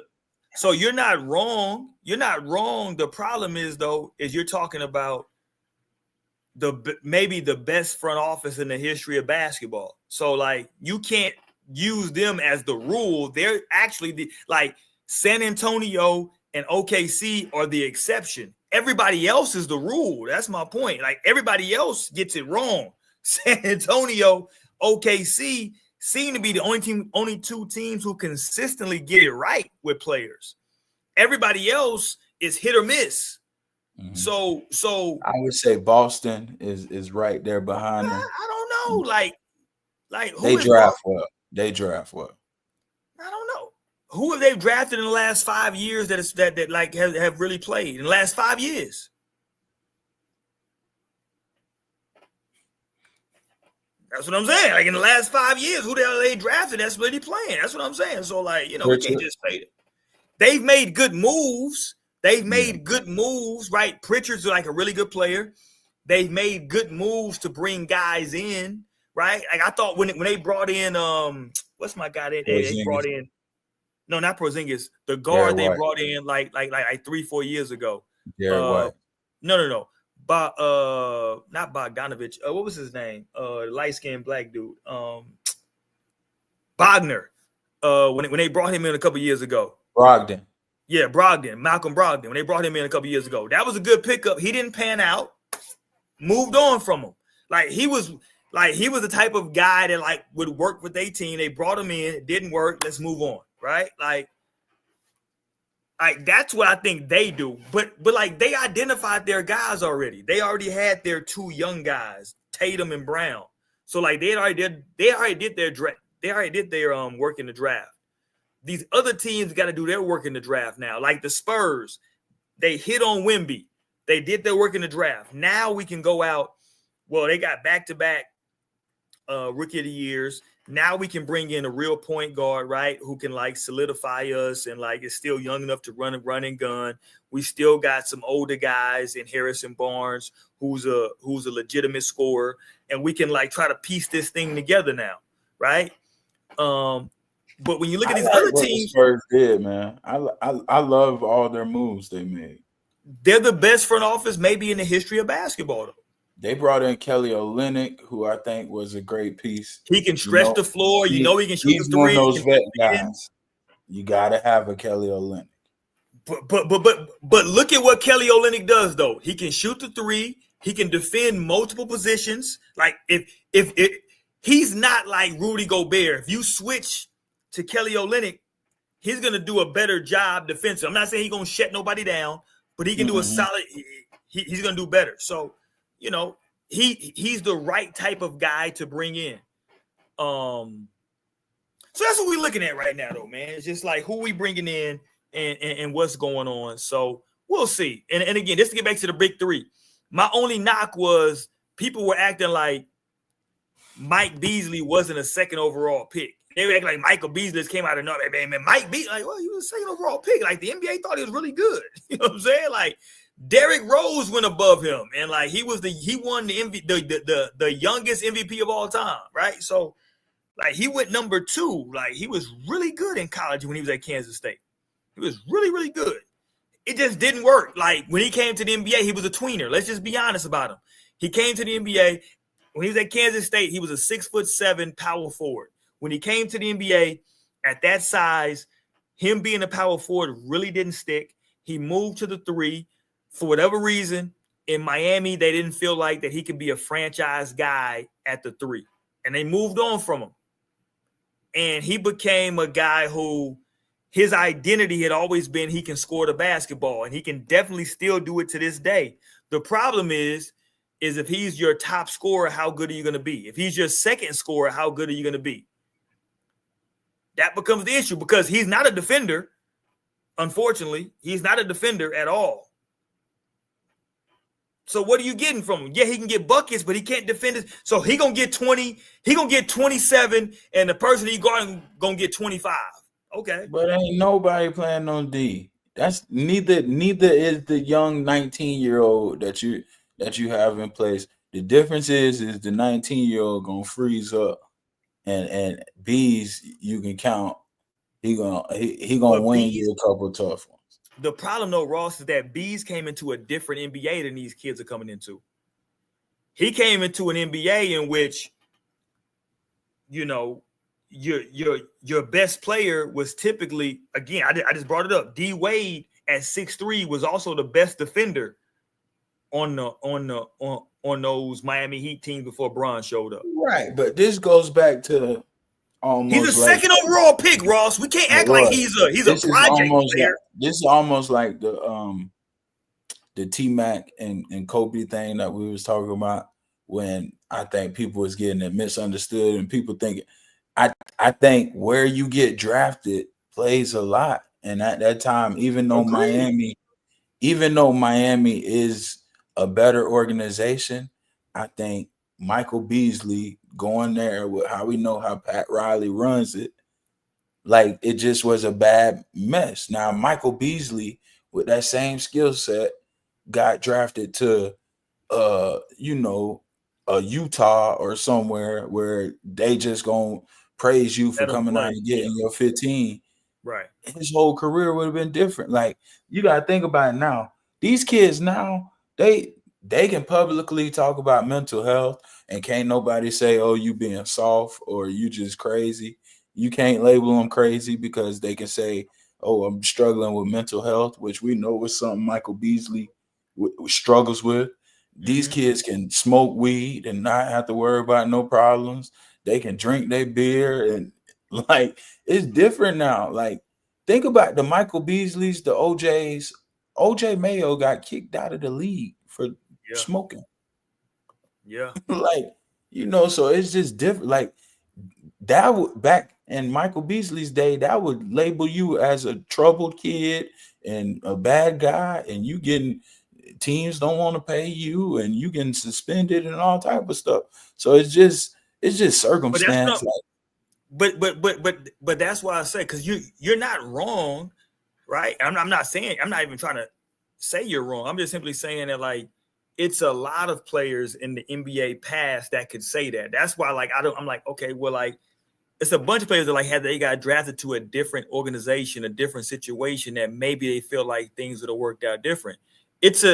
so you're not wrong. You're not wrong. The problem is you're talking about maybe the best front office in the history of basketball. So like you can't use them as the rule. They're actually like San Antonio and OKC are the exception. Everybody else is the rule. That's my point. Like everybody else gets it wrong. San Antonio, OKC seem to be the only two teams who consistently get it right with players. Everybody else is hit or miss. Mm-hmm. So I would say Boston is right there behind them. I don't know. Like who they draft well. They draft well. I don't know. Who have they drafted in the last 5 years that like have really played in the last 5 years? That's what I'm saying. Like in the last 5 years, who the hell they drafted that's really playing? That's what I'm saying. So like, you know, we can't just say it. They've made good moves. Good moves, right? Pritchard's like a really good player. They've made good moves to bring guys in, right? Like I thought when they brought in what's my guy they brought in? No, not Porzingis. The guard they brought in like 3-4 years ago. White. No. Not Bogdanovich. What was his name? Light-skinned black dude. Bogner. When they brought him in a couple years ago. Brogdon. Yeah, Brogdon, Malcolm Brogdon. When they brought him in a couple years ago, that was a good pickup. He didn't pan out. Moved on from him. He was the type of guy that like would work with their team. They brought him in, it didn't work. Let's move on, right? Like that's what I think they do. But like they identified their guys already. They already had their two young guys, Tatum and Brown. So like they already did their draft. They already did their work in the draft. These other teams got to do their work in the draft now. Like the Spurs, they hit on Wemby. They did their work in the draft. Now we can go out. Well, they got back-to-back rookie of the years. Now we can bring in a real point guard, right? Who can like solidify us and like is still young enough to run and gun. We still got some older guys in Harrison Barnes, who's a legitimate scorer, and we can like try to piece this thing together now, right? But when you look at these other teams, Spurs did, man. I love all their moves they made. They're the best front office maybe in the history of basketball, though. They brought in Kelly Olynyk, who I think was a great piece. He can stretch the floor. He can shoot the three. He's one of those vet guys. You got to have a Kelly Olynyk. But look at what Kelly Olynyk does, though. He can shoot the three. He can defend multiple positions. Like if he's not like Rudy Gobert. If you switch to Kelly Olynyk, he's gonna do a better job defensive. I'm not saying he's gonna shut nobody down, but he can do a solid. He's gonna do better. So. He's the right type of guy to bring in. So that's what we're looking at right now, though, man. It's just like who we bringing in and what's going on. So we'll see. And again, just to get back to the big three, my only knock was people were acting like Mike Beasley wasn't a second overall pick. They were acting like Michael Beasley came out of nowhere. Man, Mike Beasley, like, well, he was a second overall pick. Like the NBA thought he was really good. You know what I'm saying? Like. Derrick Rose went above him, and like he won the youngest MVP of all time, right? So, like he went number 2. Like he was really good in college when he was at Kansas State. He was really, really good. It just didn't work. Like when he came to the NBA, he was a tweener. Let's just be honest about him. He came to the NBA when he was at Kansas State. He was a 6'7" power forward. When he came to the NBA at that size, him being a power forward really didn't stick. He moved to the 3. For whatever reason, in Miami, they didn't feel like that he could be a franchise guy at the 3. And they moved on from him. And he became a guy who his identity had always been he can score the basketball. And he can definitely still do it to this day. The problem is if he's your top scorer, how good are you going to be? If he's your second scorer, how good are you going to be? That becomes the issue because he's not a defender. Unfortunately, he's not a defender at all. So what are you getting from him? Yeah, he can get buckets, but he can't defend it. So he gonna get 20. He gonna get 27, and the person he guarding gonna get 25. Okay, but ain't nobody playing on D. That's neither is the young 19-year-old that you have in place. The difference is the 19-year-old gonna freeze up, and B's you can count. He gonna win you a couple tough ones. The problem, though, Ross, is that Bees came into a different NBA than these kids are coming into. He came into an NBA in which, your best player was typically, again, I just brought it up. D Wade at 6'3" was also the best defender on those Miami Heat teams before Bron showed up. Right, but this goes back to he's a second overall pick, Ross. We can't act like he's a project player. This is almost like the T-Mac and Kobe thing that we was talking about when I think people was getting it misunderstood and people thinking I think where you get drafted plays a lot. And at that time, even though Miami is a better organization, I think Michael Beasley going there with how we know how Pat Riley runs it, like it just was a bad mess. Now, Michael Beasley with that same skill set got drafted to Utah or somewhere where they just gonna praise you for coming out and getting your 15. Right. His whole career would have been different. Like you gotta think about it now. These kids now, they can publicly talk about mental health and can't nobody say, oh, you being soft or you just crazy. You can't label them crazy because they can say, oh, I'm struggling with mental health, which we know was something Michael Beasley struggles with. These kids can smoke weed and not have to worry about no problems. They can drink their beer and like it's different now. Like think about the Michael Beasleys, the OJs. OJ Mayo got kicked out of the league for smoking. Yeah. Like, so it's just different. Like that back in Michael Beasley's day, that would label you as a troubled kid and a bad guy, and you getting teams don't want to pay you, and you getting suspended and all type of stuff. So it's just circumstance. But that's why I say, because you're not wrong, right? I'm not saying, I'm not even trying to say you're wrong. I'm just simply saying that, like, it's a lot of players in the NBA past that could say that. That's why, like, I'm like, okay, well, like, it's a bunch of players that, like, they got drafted to a different organization, a different situation, that maybe they feel like things would have worked out different. It's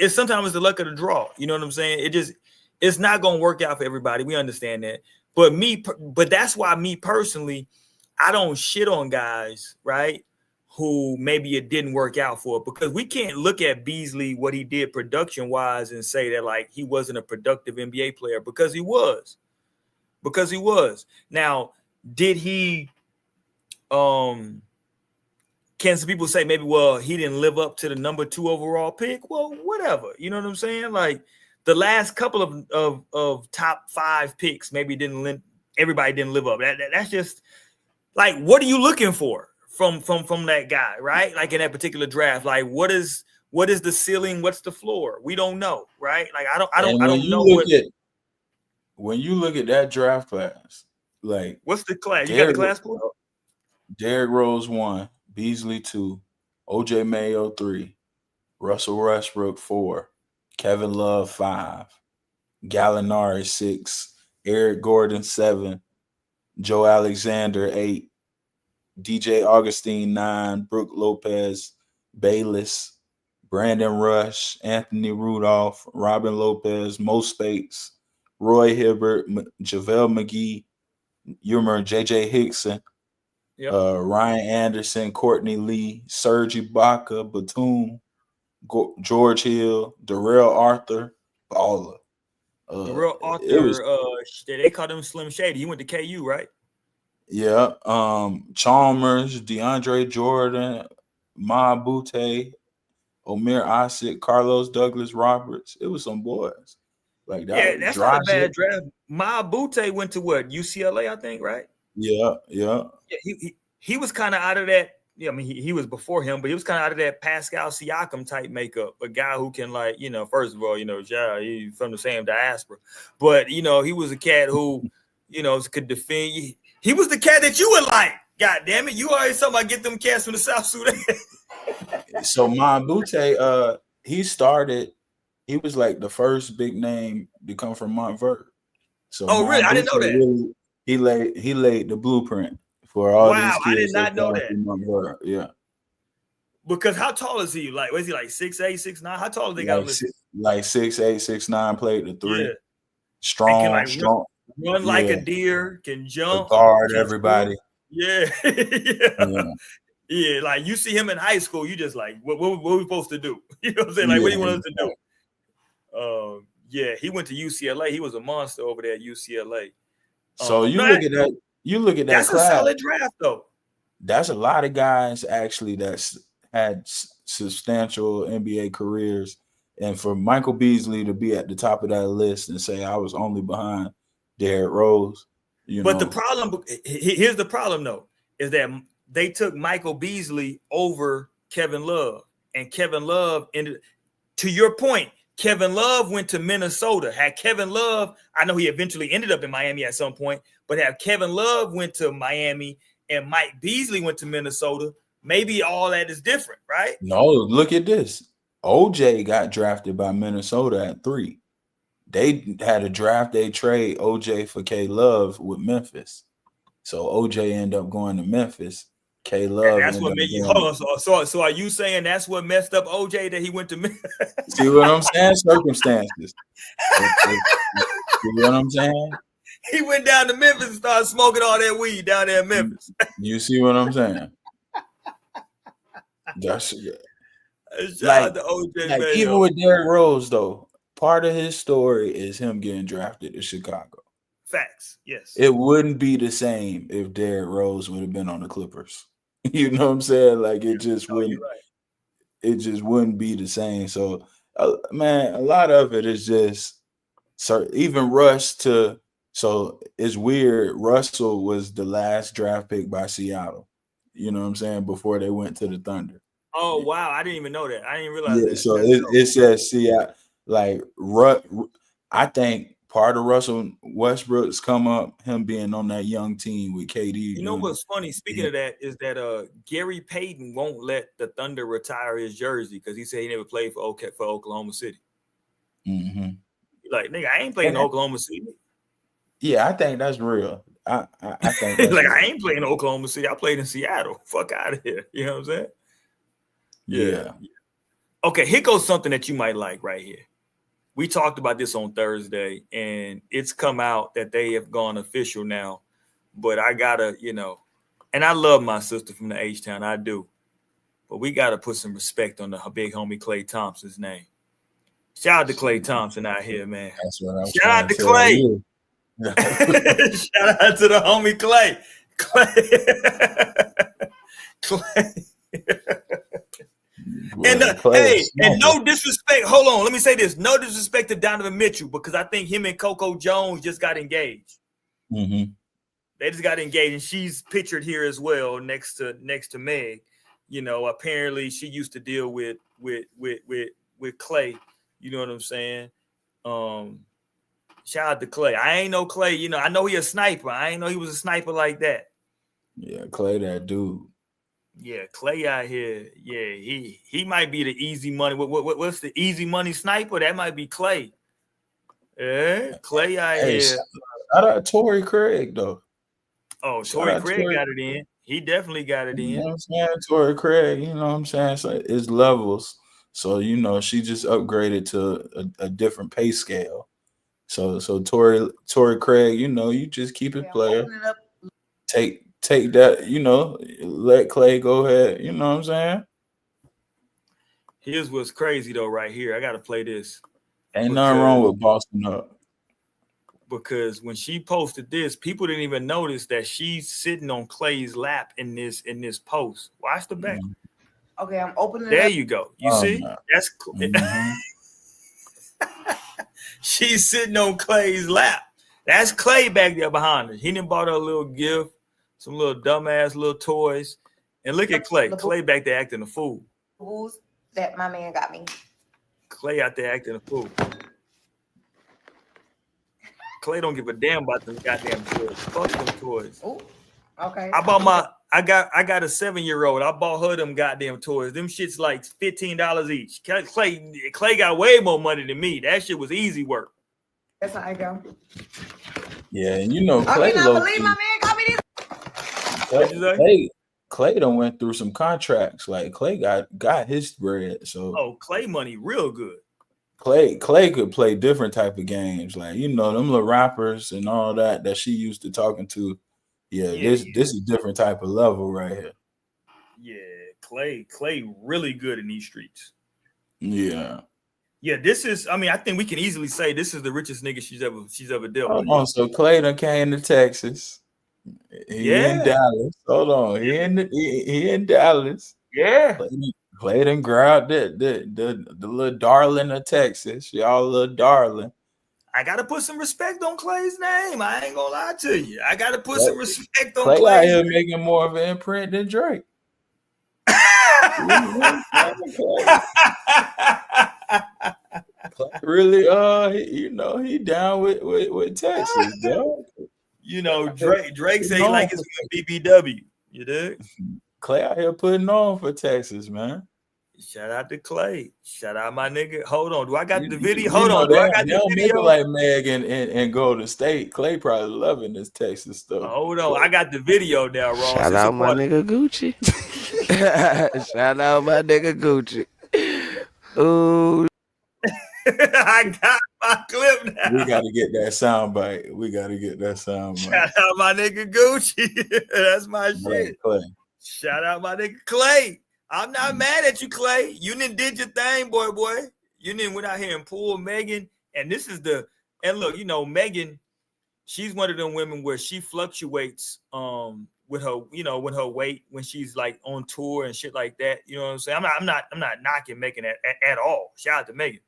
sometimes the luck of the draw. You know what I'm saying? It's not going to work out for everybody. We understand that. But that's why, me personally, I don't shit on guys, right, who maybe it didn't work out for, because we can't look at Beasley, what he did production wise, and say that, like, he wasn't a productive NBA player, because he was. Now, did he can some people say maybe, well, he didn't live up to the number 2 overall pick? Well, whatever. You know what I'm saying? Like, the last couple of top 5 picks maybe everybody didn't live up. That's just, like, what are you looking for from that guy, right? Like, in that particular draft, like, what is the ceiling? What's the floor? We don't know, right? Like, I don't know when you look at that draft class, like, what's the class? You got the class for? Derrick Rose 1, Beasley 2, OJ Mayo 3, Russell Westbrook 4, Kevin Love 5, Gallinari 6, Eric Gordon 7, Joe Alexander 8, DJ Augustine 9, Brooke Lopez, Bayless, Brandon Rush, Anthony Rudolph, Robin Lopez, Mo Spates, Roy Hibbert, JaVale McGee, you remember JJ Hickson, yep. Ryan Anderson, Courtney Lee, Serge Ibaka, Batum, George Hill, Darrell Arthur, Baller. Darrell Arthur, they called him Slim Shady. He went to KU, right? Yeah. Chalmers, DeAndre Jordan, Ma Butte, Omer Asik, Carlos Douglas Roberts. It was some boys. Like that. Yeah, that's not a bad draft. Ma Butte went to what? UCLA, I think, right? Yeah. He was kind of out of that. Yeah, I mean, he was before him, but he was kind of out of that Pascal Siakam type makeup. A guy who can, like, you know, first of all, you know, yeah, he's from the same diaspora, but, you know, he was a cat who, you know, could defend. He was the cat that you would like. God damn it, you always talking about get them cats from the South Sudan. So Ma Butte, he was like the first big name to come from Montverde. So really? I didn't know that. Really, he laid the blueprint for all these kids. I did not know that. Yeah. Because how tall is he? Like, was he like 6'8", 6'9"? How tall they got him? Like 6'8", 6'9", played the 3. Yeah. Strong. Run yeah. like a deer, can jump. Guard everybody. Yeah. Yeah. Like, you see him in high school, you just like, what we supposed to do? You know what I'm saying? Like, what do you want us to do? Yeah, he went to UCLA. He was a monster over there at UCLA. So you look at that. That's class. A solid draft, though. That's a lot of guys actually that's had substantial NBA careers, and for Michael Beasley to be at the top of that list and say I was only behind Derrick Rose, but the problem, here's the problem though, is that they took Michael Beasley over Kevin Love, and Kevin Love ended. To your point, Kevin Love went to Minnesota. Had Kevin Love, I know he eventually ended up in Miami at some point, but had Kevin Love went to Miami and Mike Beasley went to Minnesota, maybe all that is different, right? No, look at this. OJ got drafted by Minnesota at 3. They had a draft day trade OJ for K Love with Memphis. So OJ ended up going to Memphis. K Love. That's what made you. Hold on. So are you saying that's what messed up OJ, that he went to Memphis? See what I'm saying? Circumstances. See what I'm saying? He went down to Memphis and started smoking all that weed down there in Memphis. You see what I'm saying? That's like OJ, like even with Derrick Rose, though, part of his story is him getting drafted to Chicago. Facts, yes. It wouldn't be the same if Derrick Rose would have been on the Clippers. You know what I'm saying? Like it just wouldn't. Right. It just wouldn't be the same. So, man, a lot of it is just. So even Russ to. So it's weird. Russell was the last draft pick by Seattle. You know what I'm saying? Before they went to the Thunder. Oh wow, I didn't even know that. I didn't realize Yeah, that. so it says like I think part of Russell Westbrook's come up, him being on that young team with KD. You know what's funny? Speaking of that, is that Gary Payton won't let the Thunder retire his jersey because he said he never played for Oklahoma City. Mm-hmm. Like, nigga, I ain't playing in Oklahoma City. Yeah, I think that's real. I think that's like real. I ain't playing in Oklahoma City. I played in Seattle. Fuck out of here. You know what I'm saying? Yeah. Okay, here goes something that you might like right here. We talked about this on Thursday, and it's come out that they have gone official now. But I gotta, and I love my sister from the H-Town, I do. But we gotta put some respect on the big homie Klay Thompson's name. Shout out to Klay Thompson out here, man. That's what I was Shout out to Klay. Shout out to the homie Klay. Klay. And no disrespect. Hold on, let me say this. No disrespect to Donovan Mitchell because I think him and Coco Jones just got engaged. Mm-hmm. They just got engaged, and she's pictured here as well next to Meg. Apparently she used to deal with Klay. You know what I'm saying? Shout out to Klay. I ain't know Klay. I know he a sniper. I ain't know he was a sniper like that. Yeah, Klay, that dude. Yeah, Klay out here. Yeah, he might be the easy money. What's the easy money sniper? That might be Klay. Yeah, Klay out here. Shout out Torrey Craig though. Oh, Torrey Craig got it in. He definitely got it in. You know what I'm saying? Torrey Craig, you know what I'm saying? So it's levels. So she just upgraded to a different pay scale. So Torrey Craig, you just keep it player. Take that, let Klay go ahead. You know what I'm saying? Here's what's crazy though, right here. I gotta play this. Ain't nothing wrong with Boston up. Because when she posted this, people didn't even notice that she's sitting on Klay's lap in this post. Watch the back. Mm-hmm. Okay, I'm opening there it up. You go. You see? No. That's cool. Mm-hmm. She's sitting on Klay's lap. That's Klay back there behind her. He done bought her a little gift, some little dumbass little toys. And look at Klay. Klay back there acting a fool. Who's that my man got me? Klay out there acting a fool. Klay don't give a damn about them goddamn toys. Fuck them toys. Ooh, okay. I got a 7-year-old. I bought her them goddamn toys. Them shits like $15 each. Klay got way more money than me. That shit was easy work. That's how I go. Yeah, and Klay. I cannot believe my man got me this. Klay done went through some contracts. Like Klay got his bread. So Klay money real good. Klay could play different type of games, like them little rappers and all that she used to talking to. This is a different type of level right here. Yeah, Klay really good in these streets. Yeah, this is. I mean, I think we can easily say this is the richest nigga she's ever dealt with. Hold on, so Klay done came to Texas. He in Dallas. Hold on, he in Dallas. Yeah. Klay done grabbed the little darling of Texas. Y'all little darling. I gotta put some respect on Klay's name. I ain't gonna lie to you. I gotta put some respect on Klay out here making more of an imprint than Drake. Really, he down with Texas, dog. Drake say he like his BBW. You dig? Klay out here putting on for Texas, man. Shout out to Klay. Shout out my nigga. Hold on. Do I got the video? Hold on. They I got the don't video? make it like Meg and Golden State. Klay probably loving this Texas stuff. Hold on. I got the video now, Ross. Shout out my nigga Gucci. Shout out my nigga Gucci. Ooh. I got my clip now. We got to get that sound bite. Shout out my nigga Gucci. That's my shit. Klay. Shout out my nigga Klay. I'm not mad at you, Klay. You did your thing, boy. You went out here and pulled Megan. And this is and look, Megan, she's one of them women where she fluctuates with her, with her weight when she's like on tour and shit like that. You know what I'm saying? I'm not knocking Megan at all. Shout out to Megan.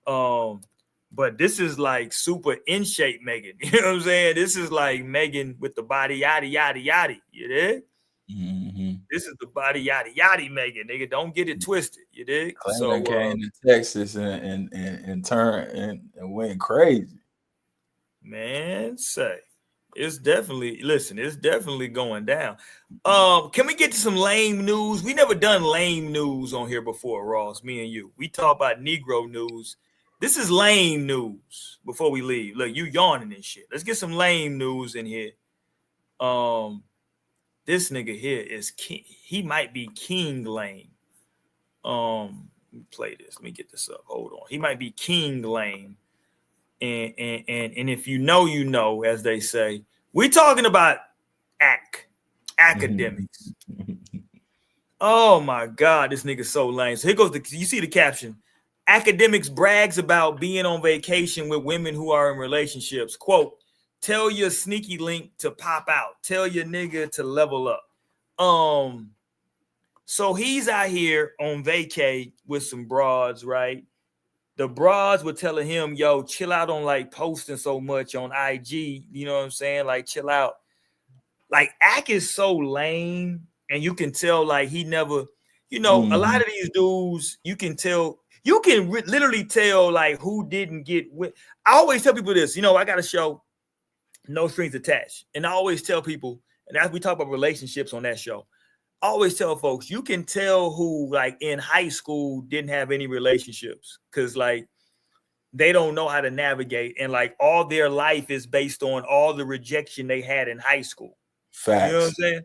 But this is like super in shape Megan. You know what I'm saying? This is like Megan with the body yada yada yada. You did? Mm-hmm. This is the body yaddy Megan, nigga. Don't get it twisted. You dig? Clay came to Texas and turned and went crazy. Man, say it's definitely it's definitely going down. Can we get to some lame news? We never done lame news on here before, Ross. Me and you. We talk about Negro news. This is lame news before we leave. Look, you yawning and shit. Let's get some lame news in here. This nigga here is king. He might be King Lame. Let me play this. Let me get this up. Hold on. He might be King Lame. And if you know, you know, as they say. We're talking about academics. Oh my God, this nigga's so lame. So here goes you see the caption. Academics brags about being on vacation with women who are in relationships. Quote, tell your sneaky link to pop out. Tell your nigga to level up. So he's out here on vacay with some broads, right? The broads were telling him, yo, chill out on like posting so much on IG. You know what I'm saying? Like, chill out. Like, Ack is so lame. And you can tell, like, he never, a lot of these dudes, you can tell, literally tell, like, who didn't get with. I always tell people this, I got a show, No Strings Attached. And I always tell people, and as we talk about relationships on that show, I always tell folks, you can tell who, like, in high school didn't have any relationships because, like, they don't know how to navigate. And, like, all their life is based on all the rejection they had in high school. Facts. You know what I'm saying?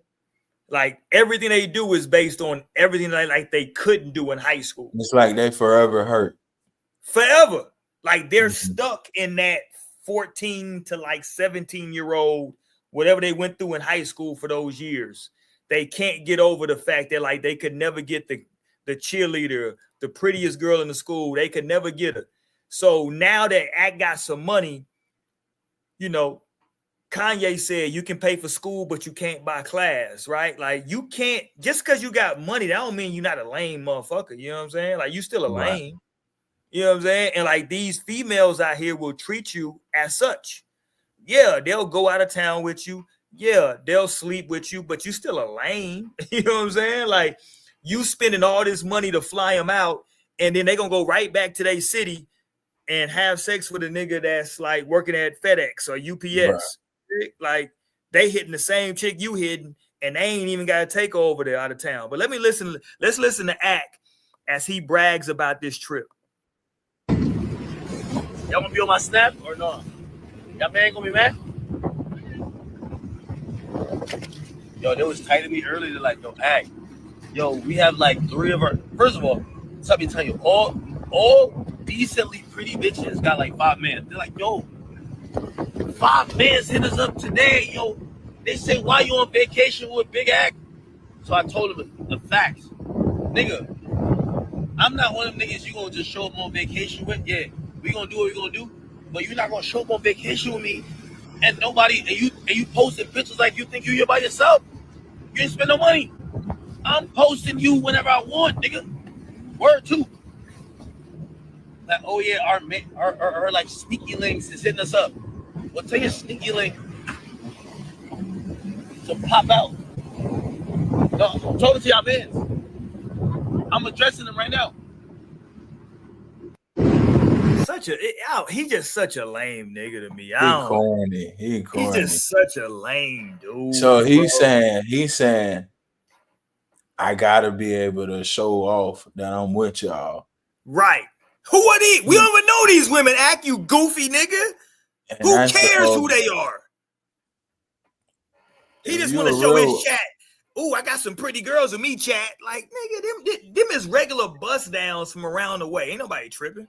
Like, everything they do is based on everything they couldn't do in high school. It's like they forever hurt. Forever. Like, they're stuck in that 14 to, like, 17-year-old, whatever they went through in high school for those years. They can't get over the fact that, like, they could never get the cheerleader, the prettiest girl in the school. They could never get her. So now that Ack got some money, Kanye said you can pay for school, but you can't buy class, right? Like, you can't, just because you got money, that don't mean you're not a lame motherfucker. You know what I'm saying? Like, you still a lame. Right. You know what I'm saying? And, like, these females out here will treat you as such. Yeah, they'll go out of town with you. Yeah, they'll sleep with you, but you still a lame. You know what I'm saying? Like, you spending all this money to fly them out, and then they gonna go right back to their city and have sex with a nigga that's, like, working at FedEx or UPS. Right. Like, they hitting the same chick you hitting, and they ain't even got to take over there out of town. But let's listen to Ack as he brags about this trip. Y'all gonna be on my snap or no? Y'all man gonna be mad? Yo, they was tight to me earlier. They're like, yo, Ack. Yo, we have like 3 of our. First of all, let me tell you, all decently pretty bitches got like 5 men. They're like, yo, 5 men hit us up today. Yo, they say, why you on vacation with Big Ack? So I told them the facts. Nigga, I'm not one of them niggas you gonna just show up on vacation with. Yeah, we gonna do what we gonna do, but you're not gonna show up on vacation with me and nobody, and you posting pictures like you think you're here by yourself. You didn't spend no money. I'm posting you whenever I want, nigga. Word too. Like, oh yeah, our like sneaky links is hitting us up. Well, tell your sneaky link to pop out. No, I'm talking to y'all man. I'm addressing them right now. He's just such a lame nigga to me. He corny. He's just such a lame dude. So he's saying, I gotta be able to show off that I'm with y'all. Right. Who are these? We don't even know these women. Act, you goofy nigga. And who cares who they are? He just want to show his chat. Ooh, I got some pretty girls with me, chat. Like, nigga, them is regular bust downs from around the way. Ain't nobody tripping.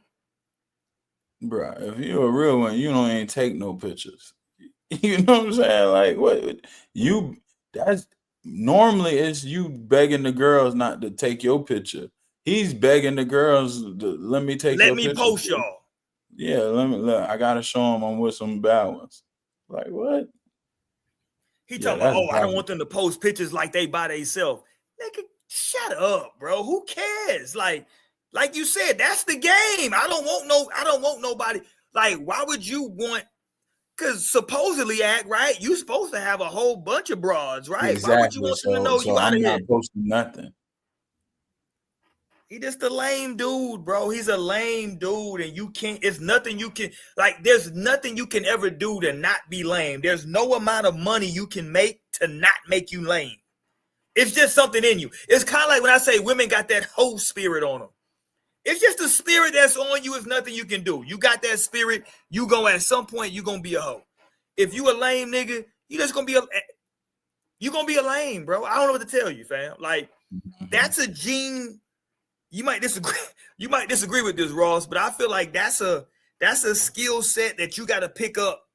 Bro, if you're a real one, you don't ain't take no pictures. You know what I'm saying? Like, what that's normally it's you begging the girls not to take your picture. He's begging the girls to let me take your picture. Let me post y'all. Yeah, I gotta show them I'm with some bad ones. Like, what? He talking about, I don't want them to post pictures like they by themselves. Nigga, shut up, bro. Who cares? Like you said, that's the game. I don't want nobody. Like, why would you want? Because supposedly, act right, you supposed to have a whole bunch of broads, right? Exactly. Why would you want them to know So you out of I'm here? not posting nothing. He just a lame dude, bro. He's a lame dude, and you can't. It's nothing you can like. There's nothing you can ever do to not be lame. There's no amount of money you can make to not make you lame. It's just something in you. It's kind of like when I say women got that hoe spirit on them. It's just the spirit that's on you. Is nothing you can do. You got that spirit. You go at some point. You gonna be a hoe. If you a lame nigga, you just gonna be a. You gonna be a lame, bro. I don't know what to tell you, fam. Like that's a gene. You might disagree. You might disagree with this, Ross, but I feel like that's a skill set that you got to pick up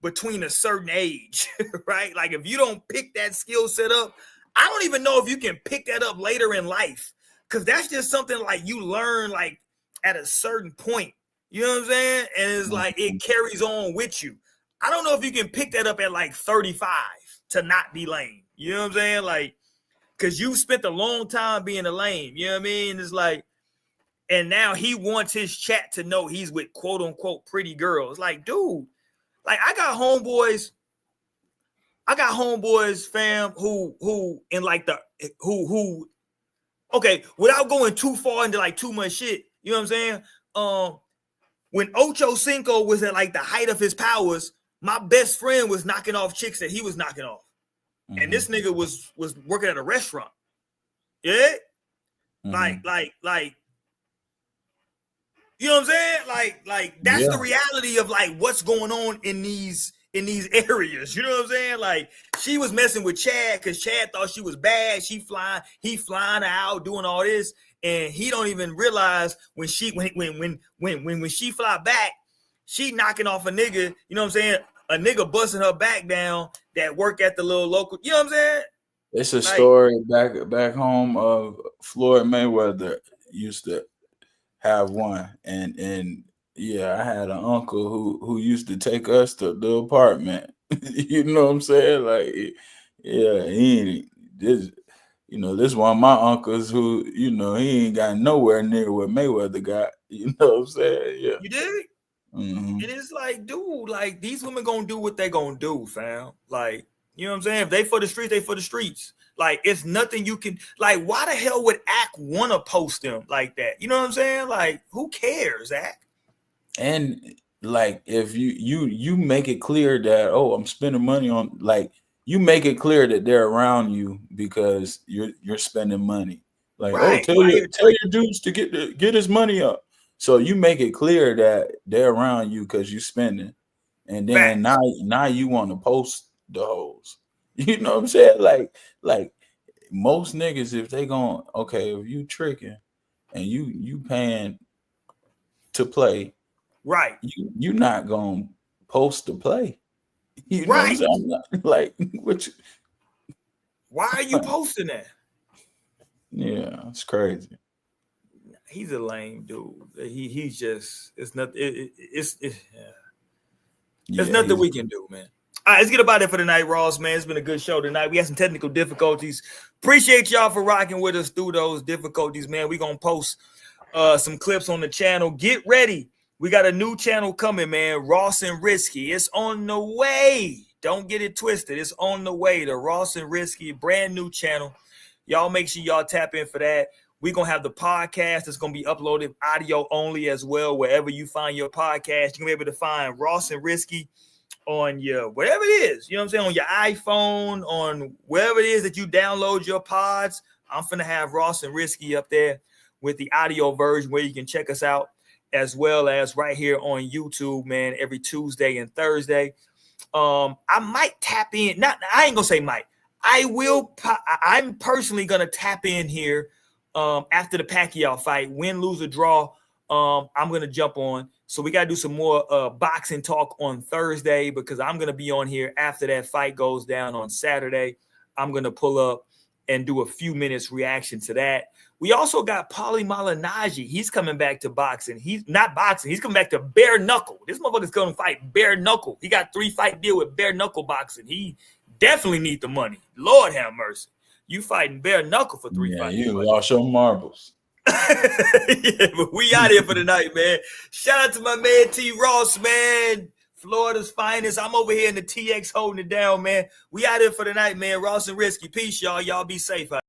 between a certain age, right? Like if you don't pick that skill set up, I don't even know if you can pick that up later in life, because that's just something like you learn like at a certain point. You know what I'm saying? And it's like it carries on with you. I don't know if you can pick that up at like 35 to not be lame. You know what I'm saying? Like. Because you spent a long time being a lame, you know what I mean? It's like, and now he wants his chat to know he's with quote unquote pretty girls. Like, dude, like I got homeboys, fam, who in like the who okay, without going too far into like too much shit, you know what I'm saying? When Ocho Cinco was at like the height of his powers, my best friend was knocking off chicks that he was knocking off. And this nigga was working at a restaurant. Yeah. Like, you know what I'm saying? Like that's the reality of like what's going on in these areas. You know what I'm saying? Like she was messing with Chad because Chad thought she was bad. He flying out, doing all this, and he don't even realize when she fly back, she knocking off a nigga, you know what I'm saying? A nigga busting her back down that work at the little local, you know what I'm saying? It's a story back home of Floyd Mayweather used to have one, and yeah, I had an uncle who used to take us to the apartment. You know what I'm saying? Like, yeah, this one of my uncles who, he ain't got nowhere near what Mayweather got. You know what I'm saying? Yeah. You did? Mm-hmm. And it's like, dude, like these women gonna do what they gonna do, fam. Like, you know what I'm saying? If they for the streets, they for the streets. Like, it's nothing you can, like, why the hell would Ack want to post them like that? You know what I'm saying? Like, who cares, Ack? And like, if you make it clear that, oh, I'm spending money on, like, you make it clear that they're around you because you're spending money. Like, right, tell your dudes to get his money up. So you make it clear that they're around you because you're spending, and then now you want to post the hoes. You know what I'm saying? Like most niggas, if they if you tricking and you paying to play, right? You're not gonna post to play. You know what I'm saying? Like, why are you posting that? Yeah, it's crazy. He's a lame dude. He's just, it's nothing. It's nothing we can do, man. All right, let's get about it for tonight, Ross, man. It's been a good show tonight. We had some technical difficulties. Appreciate y'all for rocking with us through those difficulties, man. We're going to post some clips on the channel. Get ready. We got a new channel coming, man. Ross and Risky. It's on the way. Don't get it twisted. It's on the way. The Ross and Risky, brand new channel. Y'all make sure y'all tap in for that. We're going to have the podcast that's going to be uploaded audio only as well. Wherever you find your podcast, you're going to be able to find Ross and Risky on your, whatever it is, you know what I'm saying, on your iPhone, on wherever it is that you download your pods. I'm finna have Ross and Risky up there with the audio version where you can check us out, as well as right here on YouTube, man, every Tuesday and Thursday. I might tap in. I ain't gonna say might. I'm personally gonna tap in here after the Pacquiao fight, win, lose, or draw. I'm gonna jump on. So we got to do some more boxing talk on Thursday, because I'm going to be on here after that fight goes down on Saturday. I'm going to pull up and do a few minutes reaction to that. We also got Paulie Malignaggi. He's coming back to boxing. He's not boxing. He's coming back to bare knuckle. This motherfucker's going to fight bare knuckle. He got 3-fight deal with bare knuckle boxing. He definitely need the money. Lord have mercy. You fighting bare knuckle for 3 fights. Yeah, you lost your marbles. Yeah, but we out here for the night, man. Shout out to my man T Ross, man. Florida's finest. I'm over here in the TX holding it down, man. We out here for the night, man. Ross and Risky. Peace, y'all. Y'all be safe out